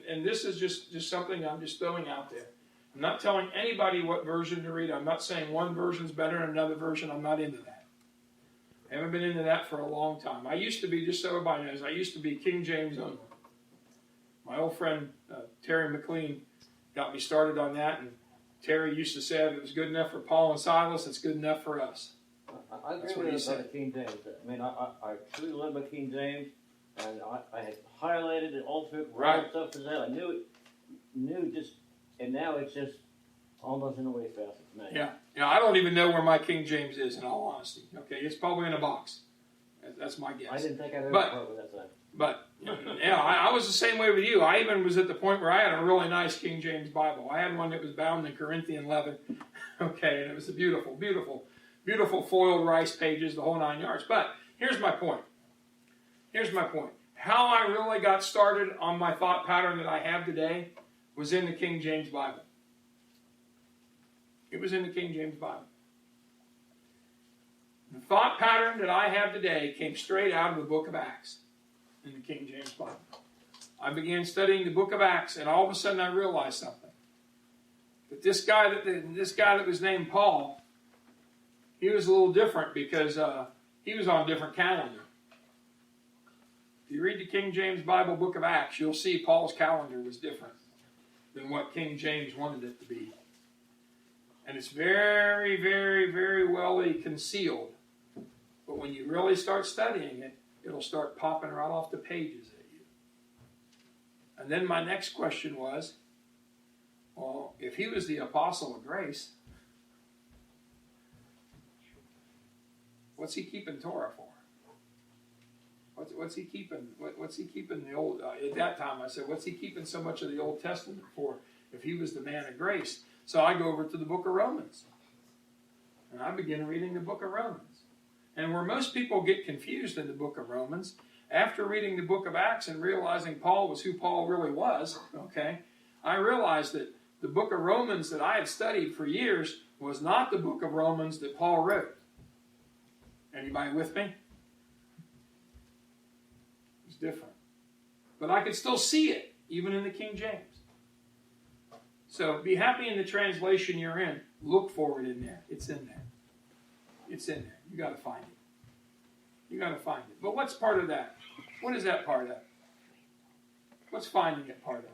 And this is just something I'm just throwing out there. I'm not telling anybody what version to read. I'm not saying one version's better than another version. I'm not into that. I haven't been into that for a long time. I used to be, just so everybody knows, I used to be King James only. My old friend Terry McLean got me started on that, and Terry used to say if it was good enough for Paul and Silas, it's good enough for us. I That's agree what he with said. King James. I mean, I truly love my King James, and I had highlighted it, all through Right. stuff as that. I knew just, and now it's just almost in the wastebasket to me. Yeah. I don't even know where my King James is, in all honesty. Okay, it's probably in a box. That's my guess. I didn't think I'd ever But- part with that thing. But yeah, I was the same way with you. I even was at the point where I had a really nice King James Bible. I had one that was bound in Corinthian leather. Okay, and it was a beautiful, beautiful, beautiful foiled rice pages, the whole 9 yards. But here's my point. How I really got started on my thought pattern that I have today was in the King James Bible. It was in the King James Bible. The thought pattern that I have today came straight out of the book of Acts in the King James Bible. I began studying the book of Acts, and all of a sudden I realized something. That this guy that was named Paul, he was a little different because he was on a different calendar. If you read the King James Bible book of Acts, you'll see Paul's calendar was different than what King James wanted it to be. And it's very, very, very well concealed. But when you really start studying it, it'll start popping right off the pages at you. And then my next question was, well, if he was the apostle of grace, what's he keeping Torah for? What's he keeping? What's he keeping the old? At that time, I said, what's he keeping so much of the Old Testament for? If he was the man of grace, so I go over to the book of Romans, and I begin reading the book of Romans. And where most people get confused in the book of Romans, after reading the book of Acts and realizing Paul was who Paul really was, okay, I realized that the book of Romans that I had studied for years was not the book of Romans that Paul wrote. Anybody with me? It's different. But I could still see it, even in the King James. So be happy in the translation you're in. Look for it in there. It's in there. It's in there. You got to find it. You got to find it. But what's part of that? What is that part of? What's finding it part of?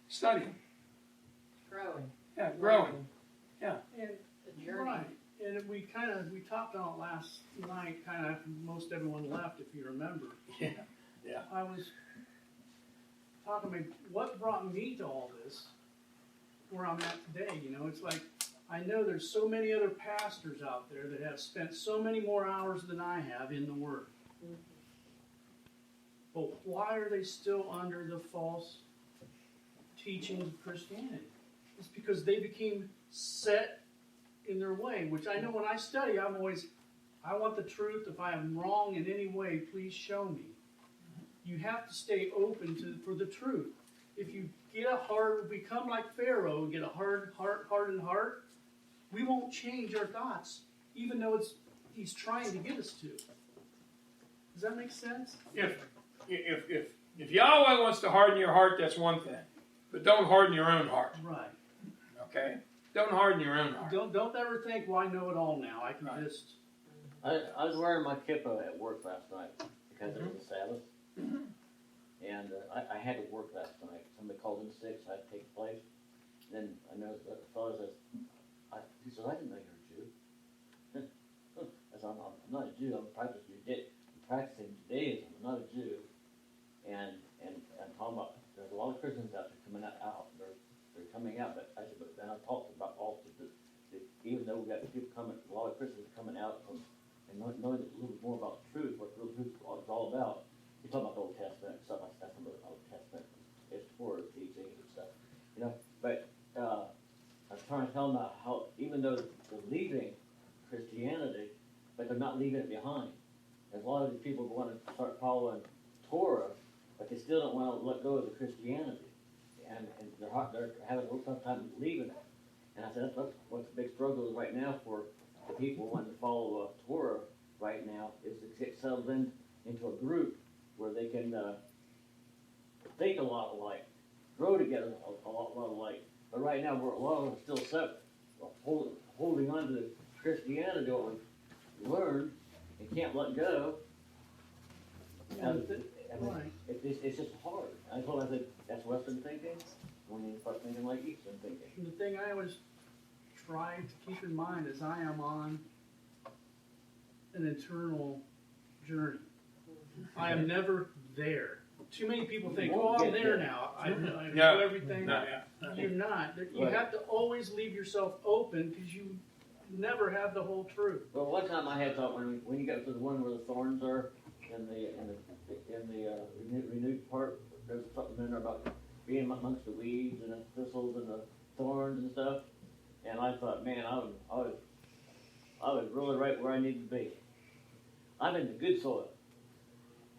Studying. Growing. Yeah, growing. Yeah. And The journey. right, and we talked on it last night. Kind of, most everyone left, if you remember. Yeah. Yeah. I was talking about what brought me to all this, where I'm at today. You know, it's like I know there's so many other pastors out there that have spent so many more hours than I have in the Word. But why are they still under the false teachings of Christianity? It's because they became set in their way, which I know when I study, I want the truth. If I am wrong in any way, please show me. You have to stay open for the truth. If you become like Pharaoh and get a hardened heart, we won't change our thoughts, even though he's trying to get us to. Does that make sense? If Yahweh wants to harden your heart, that's one thing. But don't harden your own heart. Right. Okay? Don't harden your own heart. Don't ever think, well, I know it all now. I can just... I was wearing my kippah at work last night because it was the Sabbath. And I had to work last night. Somebody called in sick, so I had to take the place. Then I know the fellow says, he says, I didn't know you were a Jew. I said, I'm not a Jew. I'm practicing Judaism. I'm not a Jew. And I'm talking about, there's a lot of Christians out there coming out. They're coming out. But I said, but then I talked about also that even though we've got people coming, a lot of Christians coming out and knowing a little bit more about the truth, what the truth is all about. You're talking about the Old Testament and stuff like that, from the Old Testament, it's Torah teaching and stuff, you know. But I was trying to tell them about how even though they're leaving Christianity, but they're not leaving it behind. There's a lot of these people who want to start following Torah, but they still don't want to let go of the Christianity, and they're having a little tough time leaving it. And I said that's what's the big struggle is right now for the people wanting to follow Torah right now is to get settled into a group where they can think a lot alike, grow together a lot alike. But right now, we're a lot of them still separate, holding on to the Christianity what we learned and can't let go. It's just hard. I said that's Western thinking. When you start thinking like Eastern thinking. The thing I always try to keep in mind is I am on an eternal journey. I am never there too many people think, oh, I'm there now. I know No. everything. No, yeah. You're not. You Right. have to always leave yourself open because you never have the whole truth. Well, one time I had thought when you got to the one where the thorns are in the renewed part, there's something in there about being amongst the weeds and the thistles and the thorns and stuff. And I thought, man, I was really right where I needed to be. I'm in the good soil,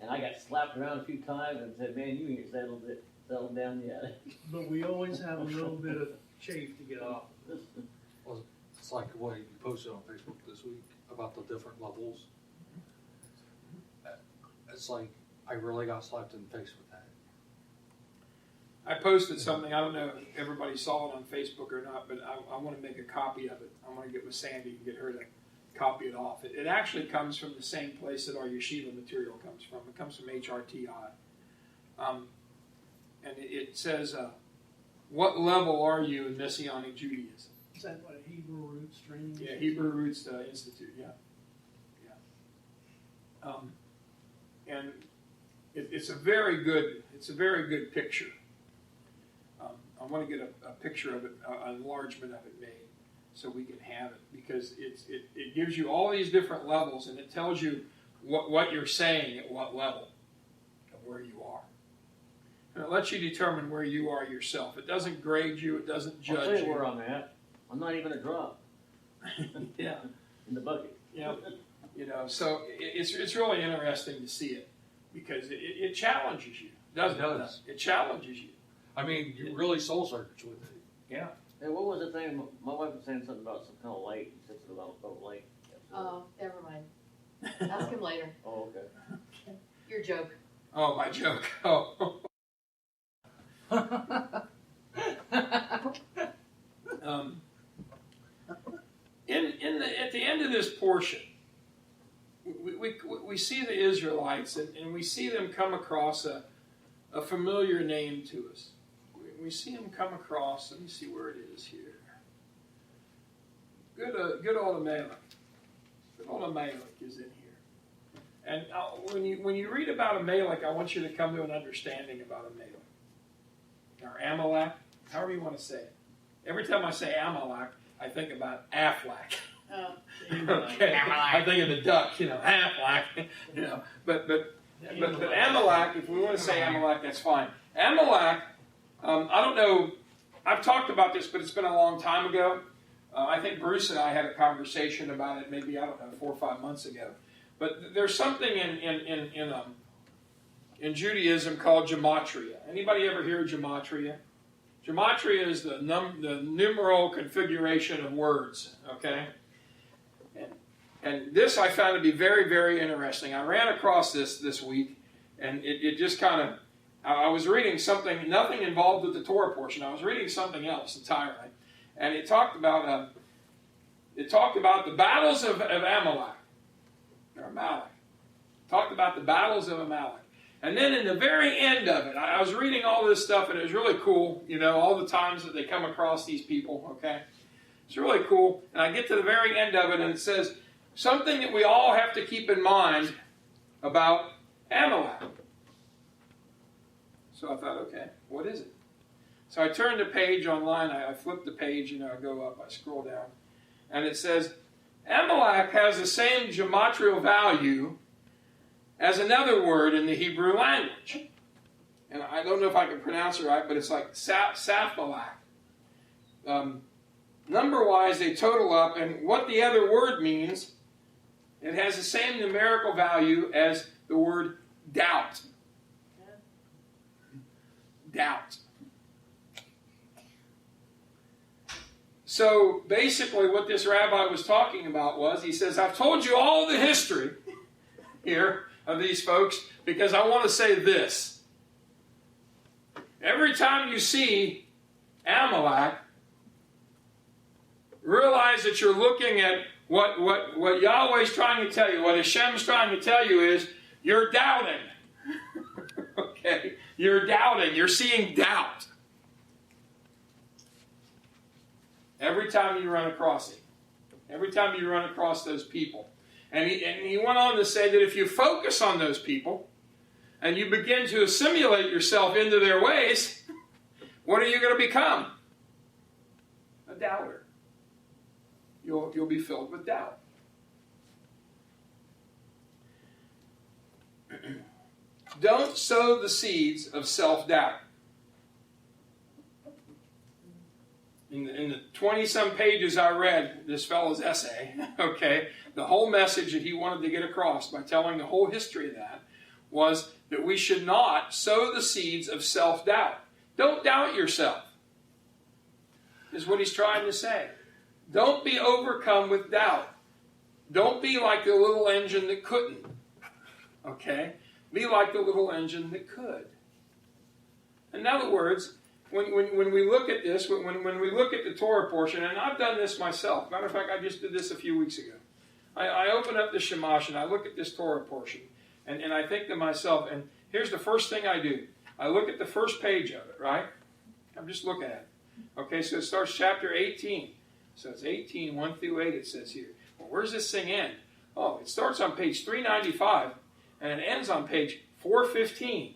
and I got slapped around a few times and said, man, you ain't settled down yet. But we always have a little bit of chafe to get off. It's like what you posted on Facebook this week about the different levels. It's like I really got slapped in the face with that. I posted something. I don't know if everybody saw it on Facebook or not, but I want to make a copy of it. I want to get with Sandy and get her to copy it off. It actually comes from the same place that our yeshiva material comes from. It comes from HRTI. And it says, what level are you in Messianic Judaism? Is that what Hebrew Roots Training? Yeah, Hebrew Roots Institute, yeah. And it's a very good picture. I want to get a picture of it, an enlargement of it made, so we can have it, because it gives you all these different levels, and it tells you what you're saying at what level of where you are. And it lets you determine where you are yourself. It doesn't grade you. It doesn't judge I'll tell you you. where I'm at. I'm not even a drop Yeah. in the bucket. Yeah. So it's really interesting to see it, because it challenges you, doesn't it? It does. It challenges you. I mean, you really soul search with it. Yeah. Hey, what was the thing? My wife was saying something about some kind of light. He said something about a light. Oh, never mind. Ask him later. Oh, okay. Your joke. Oh, my joke. Oh. At the end of this portion, we see the Israelites, and we see them come across a familiar name to us. We see them come across. Let me see where it is here. Good old Amalek. Good old Amalek is in here. And when you read about Amalek, I want you to come to an understanding about Amalek. Or Amalek, however you want to say it. Every time I say Amalek, I think about Aflac. Okay, I think of the duck, Aflac. But Amalek, if we want to say Amalek, that's fine. Amalek, I don't know. I've talked about this, but it's been a long time ago. I think Bruce and I had a conversation about it, maybe 4 or 5 months ago. But there's something in Judaism called gematria. Anybody ever hear of gematria? Gematria is the numeral configuration of words. Okay. And this I found to be very, very interesting. I ran across this week, and it just kind of, I was reading something, nothing involved with the Torah portion. I was reading something else entirely. And it talked about the battles of Amalek. Or Amalek. Talked about the battles of Amalek. And then in the very end of it, I was reading all this stuff, and it was really cool, all the times that they come across these people, okay? It's really cool. And I get to the very end of it, and it says, something that we all have to keep in mind about Amalek. So I thought, okay, what is it? So I turned the page online, I flipped the page, I go up, I scroll down, and it says, Amalek has the same gematria value as another word in the Hebrew language. And I don't know if I can pronounce it right, but it's like Saphalak. Number-wise, they total up, and what the other word means, it has the same numerical value as the word doubt. Doubt. So basically what this rabbi was talking about was, he says, I've told you all the history here of these folks because I want to say this. Every time you see Amalek, realize that you're looking at what Yahweh's trying to tell you, what Hashem's trying to tell you is, you're doubting. Okay? You're doubting. You're seeing doubt. Every time you run across it. Every time you run across those people. And he went on to say that if you focus on those people, and you begin to assimilate yourself into their ways, what are you going to become? A doubter. You'll be filled with doubt. Don't sow the seeds of self-doubt. In the 20-some pages I read this fellow's essay, okay, the whole message that he wanted to get across by telling the whole history of that was that we should not sow the seeds of self-doubt. Don't doubt yourself, is what he's trying to say. Don't be overcome with doubt. Don't be like the little engine that couldn't. Okay? Be like the little engine that could. In other words, when we look at this, when we look at the Torah portion, and I've done this myself. Matter of fact, I just did this a few weeks ago. I open up the Shamash and I look at this Torah portion, and I think to myself, and here's the first thing I do. I look at the first page of it, right? I'm just looking at it. Okay, so it starts chapter 18. So it's 18, 1 through 8 it says here. Well, where's this thing end? Oh, it starts on page 395, and it ends on page 415.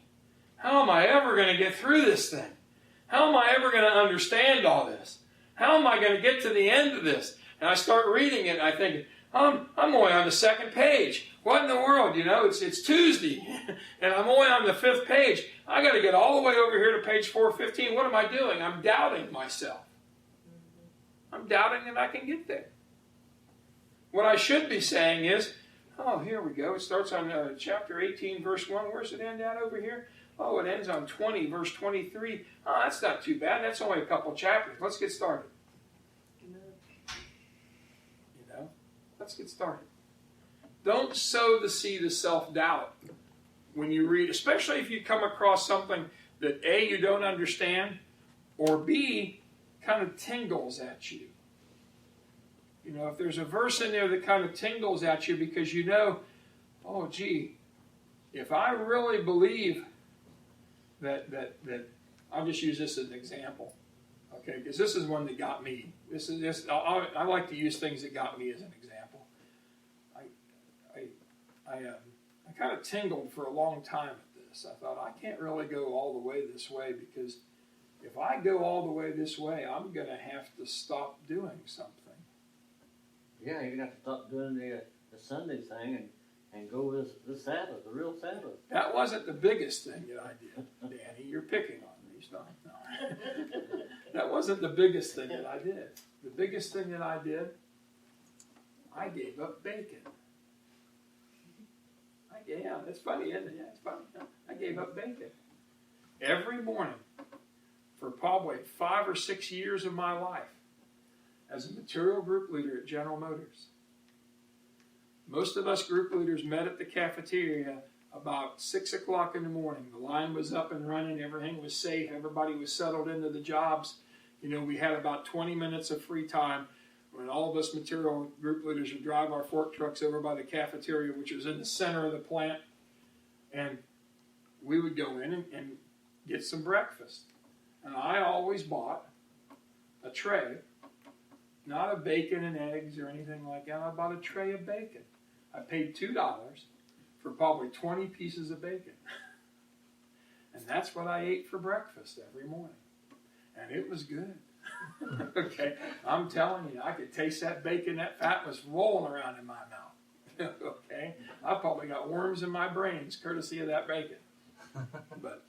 How am I ever going to get through this thing? How am I ever going to understand all this? How am I going to get to the end of this? And I start reading it, and I think, I'm only on the second page. What in the world? You know, it's Tuesday, and I'm only on the 5th page. I got to get all the way over here to page 415. What am I doing? I'm doubting myself. I'm doubting that I can get there. What I should be saying is, oh, here we go. It starts on chapter 18, verse 1. Where's it end at over here? Oh, it ends on 20, verse 23. Oh, that's not too bad. That's only a couple chapters. Let's get started. You know, let's get started. Don't sow the seed of self-doubt when you read, especially if you come across something that A, you don't understand, or B, kind of tingles at you. You know, if there's a verse in there that kind of tingles at you because you know, oh, gee, if I really believe that I'll just use this as an example, okay? Because this is one that got me. I like to use things that got me as an example. I kind of tingled for a long time at this. I thought, I can't really go all the way this way because if I go all the way this way, I'm going to have to stop doing something. Yeah, you're going to have to stop doing the Sunday thing and go with the Sabbath, the real Sabbath. That wasn't the biggest thing that I did, Danny. You're picking on me. Stop. No. That wasn't the biggest thing that I did. The biggest thing that I did, I gave up bacon. Yeah, it's funny, isn't it? Yeah, it's funny. I gave up bacon. Every morning for probably 5 or 6 years of my life as a material group leader at General Motors. Most of us group leaders met at the cafeteria about 6 o'clock in the morning. The line was up and running. Everything was safe. Everybody was settled into the jobs. You know, we had about 20 minutes of free time when all of us material group leaders would drive our fork trucks over by the cafeteria, which was in the center of the plant, and we would go in and get some breakfast. And I always bought a tray, not of bacon and eggs or anything like that. I bought a tray of bacon. I paid $2 for probably 20 pieces of bacon. And that's what I ate for breakfast every morning. And it was good. Okay, I'm telling you, I could taste that bacon. That fat was rolling around in my mouth. Okay, I probably got worms in my brains courtesy of that bacon. But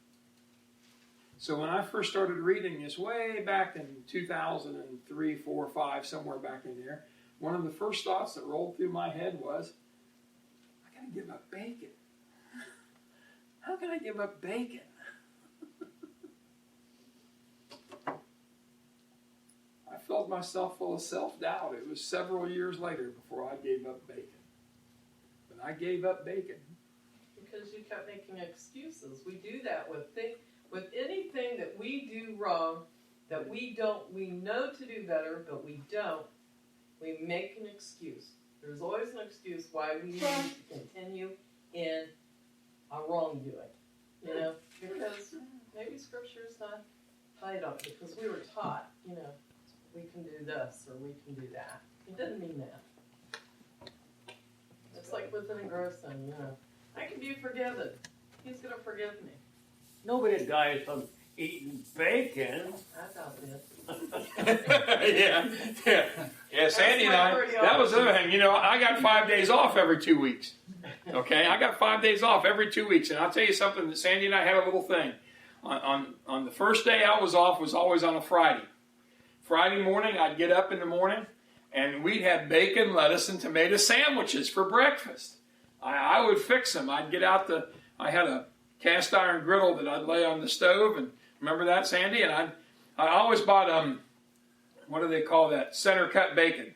so when I first started reading this way back in 2003, 4, 5, somewhere back in there, one of the first thoughts that rolled through my head was, I gotta give up bacon. How can I give up bacon? I felt myself full of self-doubt. It was several years later before I gave up bacon. But I gave up bacon. Because you kept making excuses. We do that with anything that we do wrong, that we know to do better, but we don't. We make an excuse. There's always an excuse why we need to continue in a wrongdoing. You know, because maybe Scripture is not tight on it, because we were taught, you know, we can do this or we can do that. It doesn't mean that. It's like with an engrossing, you know. I can be forgiven. He's gonna forgive me. Nobody dies from eating bacon. I doubt it. Yeah, Sandy and I, that was the other thing. You know, I got 5 days off every 2 weeks. Okay, I got 5 days off every 2 weeks. And I'll tell you something, that Sandy and I had a little thing. On the first day I was off was always on a Friday. Friday morning, I'd get up in the morning, and we'd have bacon, lettuce, and tomato sandwiches for breakfast. I would fix them. I'd get out I had a cast iron griddle that I'd lay on the stove, and remember that, Sandy? And I always bought, what do they call that? Center cut bacon.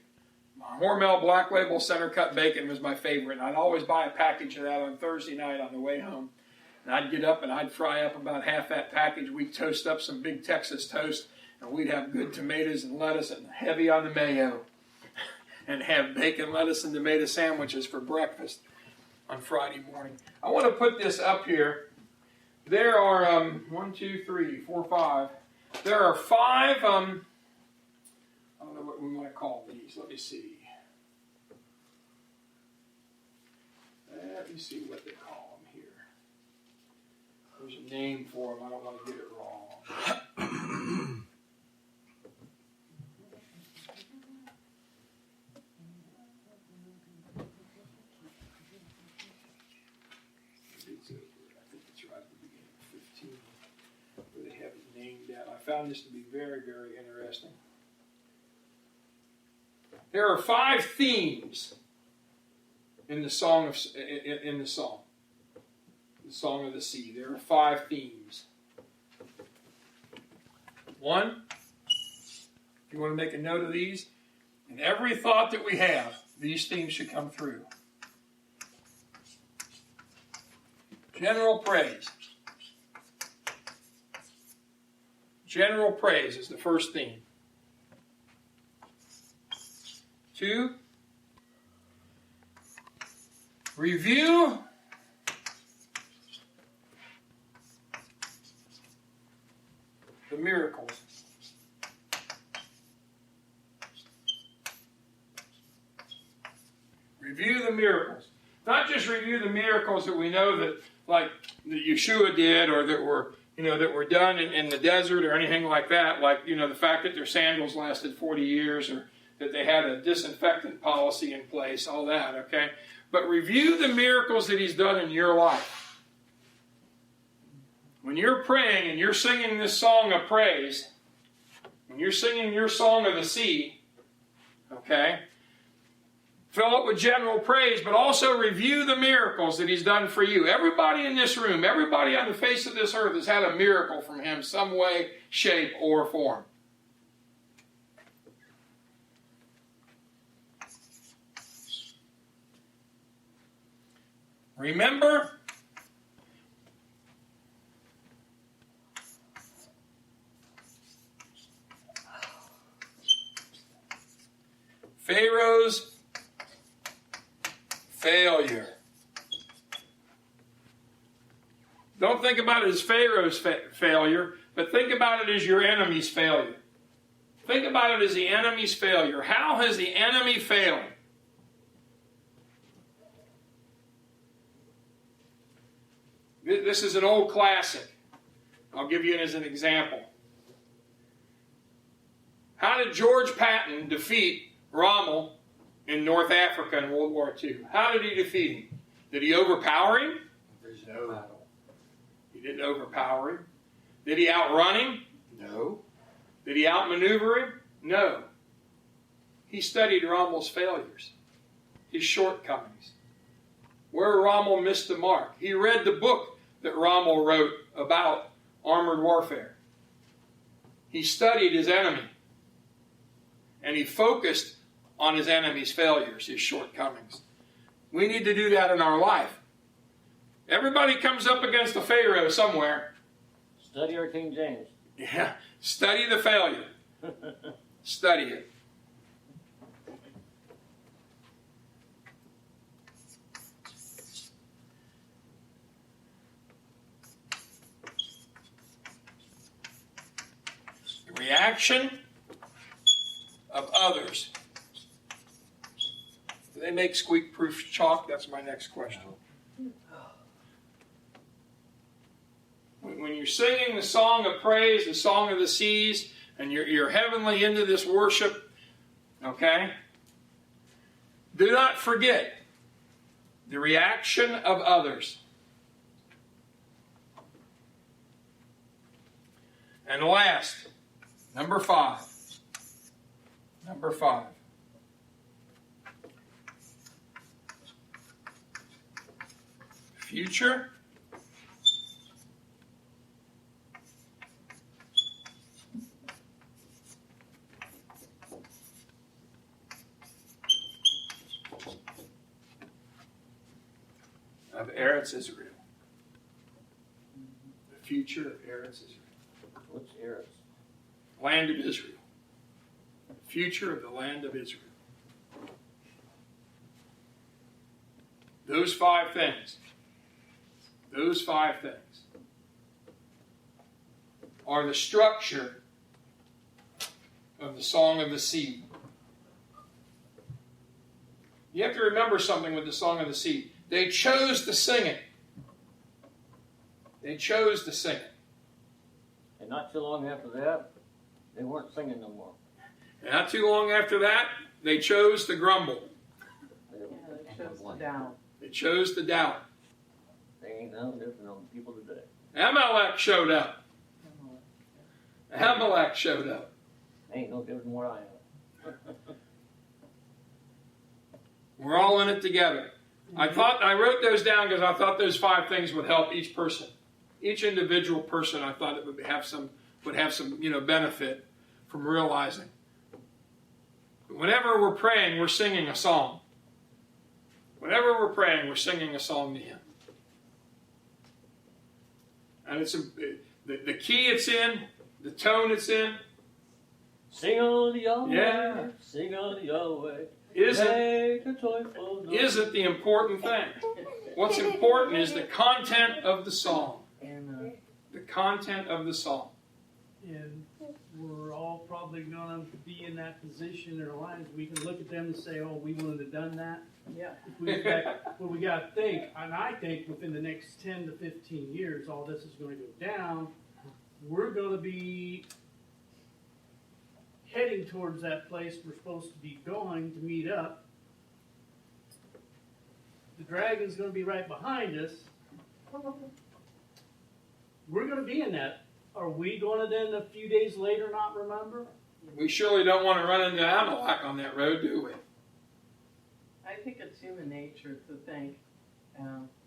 Hormel Black Label Center Cut Bacon was my favorite. And I'd always buy a package of that on Thursday night on the way home. And I'd get up and I'd fry up about half that package. We'd toast up some big Texas toast, and we'd have good tomatoes and lettuce and heavy on the mayo. And have bacon, lettuce, and tomato sandwiches for breakfast on Friday morning. I want to put this up here. There are 1, 2, 3, 4, 5. There are 5. I don't know what we want to call these. Let me see. Let me see what they call them here. There's a name for them. I don't want to get it wrong. I found this to be very, very interesting. There are 5 themes in the song of the Song of the Sea. There are 5 themes. 1, if you want to make a note of these, in every thought that we have, these themes should come through. General praise. General praise is the first theme. 2, review the miracles. Review the miracles. Not just review the miracles that we know that, like that Yeshua did, or that were done in the desert or anything like that, like, the fact that their sandals lasted 40 years or that they had a disinfectant policy in place, all that, okay? But review the miracles that He's done in your life. When you're praying and you're singing this song of praise, when you're singing your song of the sea, okay, fill it with general praise, but also review the miracles that He's done for you. Everybody in this room, everybody on the face of this earth has had a miracle from Him, some way, shape, or form. Remember, Pharaoh's failure. Don't think about it as Pharaoh's failure, but think about it as your enemy's failure. Think about it as the enemy's failure. How has the enemy failed? This is an old classic. I'll give you it as an example. How did George Patton defeat Rommel in North Africa in World War II? How did he defeat him? Did he overpower him? There's no battle. He didn't overpower him. Did he outrun him? No. Did he outmaneuver him? No. He studied Rommel's failures, his shortcomings, where Rommel missed the mark. He read the book that Rommel wrote about armored warfare. He studied his enemy, and he focused on his enemy's failures, his shortcomings. We need to do that in our life. Everybody comes up against a Pharaoh somewhere. Study our King James. Yeah, study the failure. Study it. The reaction of others. Do they make squeak-proof chalk? That's my next question. when you're singing the song of praise, the song of the seas, and you're heavenly into this worship, okay? Do not forget the reaction of others. And last, number 5. Number 5. Future of Eretz Israel. The future of Eretz Israel. What's Eretz? Land of Israel. The future of the land of Israel. Those 5 things. Those 5 things are the structure of the Song of the Sea. You have to remember something with the Song of the Sea. They chose to sing it. They chose to sing it. And not too long after that, they weren't singing no more. And not too long after that, they chose to grumble. Yeah, they chose to doubt. They chose to doubt. They ain't no different on people today. Amalek showed up. Amalek showed up. They ain't no different than what I am. We're all in it together. I wrote those down because I thought those 5 things would help each person. Each individual person, I thought it would have some benefit from realizing. Whenever we're praying, we're singing a song. Whenever we're praying, we're singing a song to Him. And it's the key it's in, the tone it's in. Sing on the Yahweh, Yeah. sing on the Yahweh. Isn't the important thing. What's important is the content of the song. The content of the song. And we're all probably going to be in that position in our lives. We can look at them and say, oh, we wouldn't have done that. Yeah. But we got to think, and I think within the next 10 to 15 years, all this is going to go down. We're going to be heading towards that place we're supposed to be going to meet up. The dragon's going to be right behind us. We're going to be in that. Are we going to then a few days later not remember? We surely don't want to run into Amalek on that road, do we? I think it's human nature to think.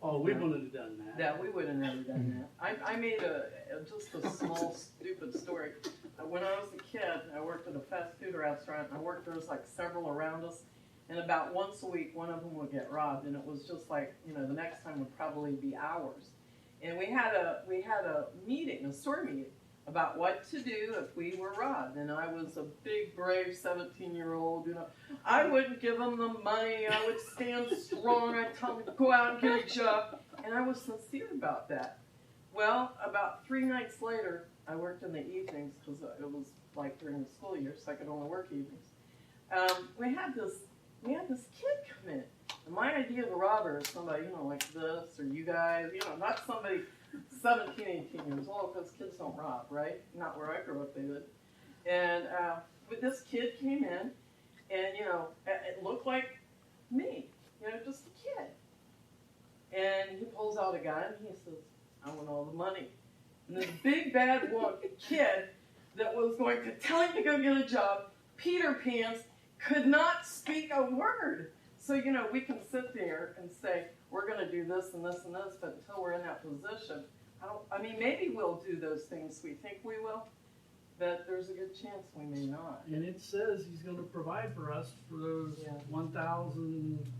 Oh, we wouldn't have done that. Yeah, we would have never done that. I made just a small stupid story. When I was a kid, I worked at a fast food restaurant. And there was like several around us, and about once a week, one of them would get robbed, and it was just like, the next time would probably be ours. And we had a meeting, a store meeting, about what to do if we were robbed. And I was a big, brave 17-year-old. I wouldn't give them the money. I would stand strong. I'd tell them to go out and get a job. And I was sincere about that. Well, about 3 nights later, I worked in the evenings because it was like during the school year, so I could only work evenings. We had this kid come in. And my idea of a robber is somebody, like this, or you guys, not somebody 17, 18 years old, because kids don't rob, right? Not where I grew up, they did. And but this kid came in, and, it looked like me, just a kid. And he pulls out a gun, and he says, I want all the money. And this big, bad kid that was going to tell him to go get a job, Peter Pans, could not speak a word. So, we can sit there and say, we're going to do this and this and this, but until we're in that position, maybe we'll do those things we think we will, but there's a good chance we may not. And it says He's going to provide for us for those 1,000,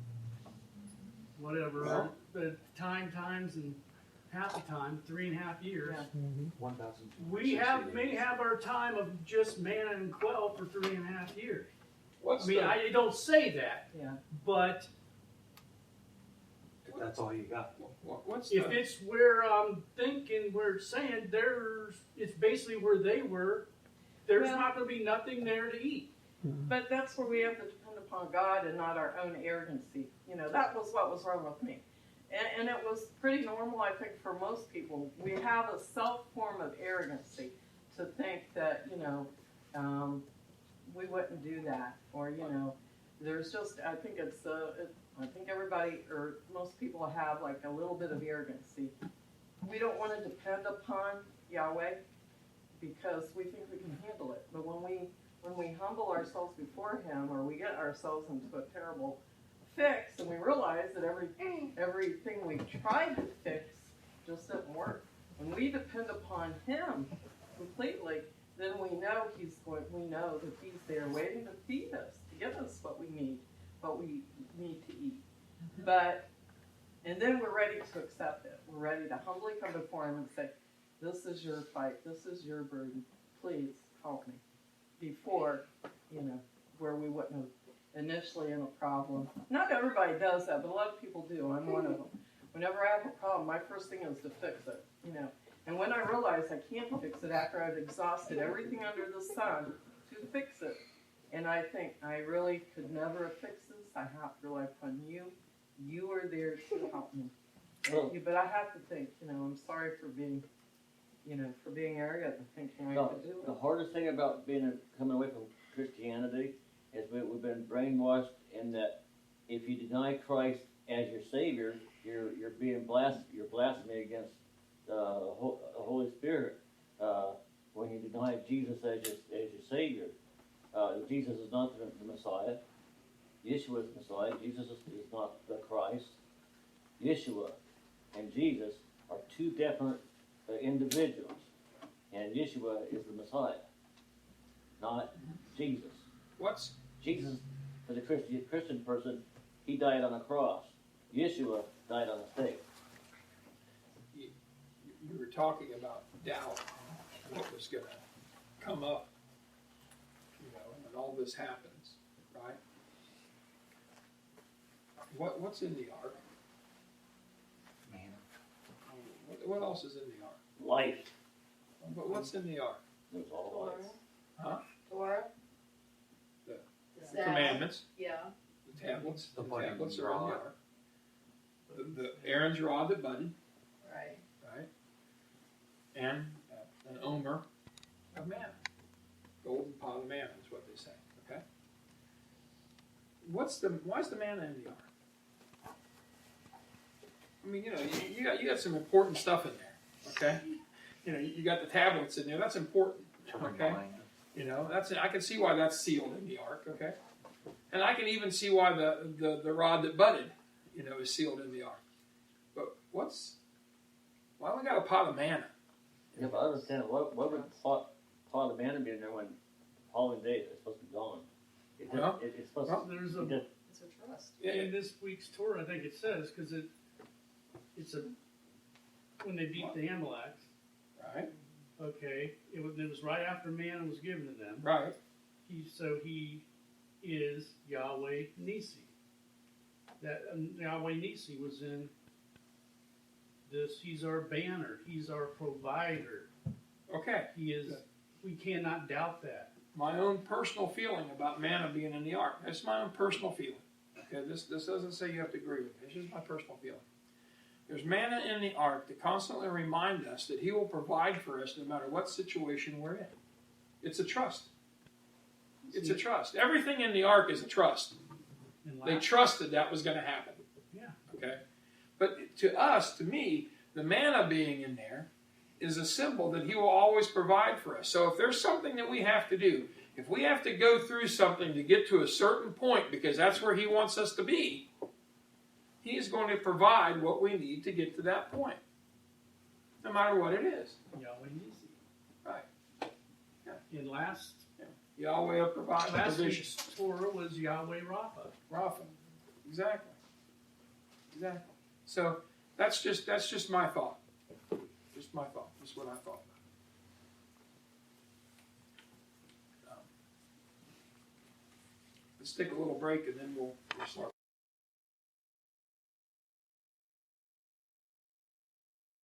whatever, the times and half the time, 3.5 years. Yeah. 1,000. We may have our time of just manna and quail for 3.5 years. I don't say that, but If that's all you got. if it's where I'm thinking, we're saying it's basically where they were, there's not going to be nothing there to eat. But that's where we have to depend upon God and not our own arrogancy. That was what was wrong with me. And it was pretty normal, I think, for most people. We have a self-form of arrogancy to think that, we wouldn't do that. Or, there's just, I think I think everybody, or most people have like a little bit of arrogancy. We don't want to depend upon Yahweh because we think we can handle it. But when we humble ourselves before Him, or we get ourselves into a terrible fix, and we realize that everything we tried to fix just didn't work. When we depend upon Him completely, then we know that He's there waiting to feed us, to give us what we need to eat. And then we're ready to accept it. We're ready to humbly come before Him and say, this is your fight, this is your burden, please help me. Before, where we wouldn't have initially in a problem. Not everybody does that, but a lot of people do. I'm one of them. Whenever I have a problem, my first thing is to fix it, And when I realize I can't fix it after I've exhausted everything under the sun to fix it, and I think I really could never have fixed this, I have to rely upon you. You are there to help me. But I have to think, I'm sorry for being, for being arrogant and thinking I could do it. The hardest thing about coming away from Christianity is we've been brainwashed in that if you deny Christ as your Savior, you're blaspheming against the Holy Spirit. When you deny Jesus as your Savior, Jesus is not the Messiah. Yeshua is the Messiah. Jesus is not the Christ. Yeshua and Jesus are two different individuals, and Yeshua is the Messiah, not Jesus. What's Jesus, for the Christian person, He died on a cross. Yeshua died on a stake. you were talking about doubt, what was going to come up, when all this happens, right? What's in the ark? Man. What else is in the ark? Life. But what's in the ark? There's all life. Huh? Torah? The Sabbath. commandments, Yeah. the tablets. The The budding tablets are in the rod. ark. The Aaron's rod that budded, Right. right? And an omer of manna. Golden pot of manna is what they say. Okay. Why's the manna in the ark? I mean, you got some important stuff in there. Okay. You got the tablets in there. That's important. Okay. I can see why that's sealed in the ark. Okay. And I can even see why the rod that budded, is sealed in the ark. But why we got a pot of manna? Yeah, but I understand, what would pot of manna be in there when the following day it's supposed to be gone? It's supposed to There's be just, It's a trust. in this week's Torah, I think it says, because it's when they beat the Amaleks, Right. okay, it was right after manna was given to them. Right. He is Yahweh Nisi. That Yahweh Nisi was in this. He's our banner. He's our provider. Okay. He is. We cannot doubt that. My own personal feeling about manna being in the ark. That's my own personal feeling. Okay. This doesn't say you have to agree with me. It's just my personal feeling. There's manna in the ark to constantly remind us that He will provide for us no matter what situation we're in. It's a trust. It's a trust. Everything in the ark is a trust. They trusted that was going to happen. Yeah. Okay? But to me, the manna being in there is a symbol that He will always provide for us. So if there's something that we have to do, if we have to go through something to get to a certain point because that's where He wants us to be, He is going to provide what we need to get to that point. No matter what it is. Yahweh Nisi. Right. Yeah. In last Yahweh will provide provision. week's Torah was Yahweh Rapha. Rapha. Exactly. So that's just my thought. Just my thought. Just what I thought. Let's take a little break and then we'll start.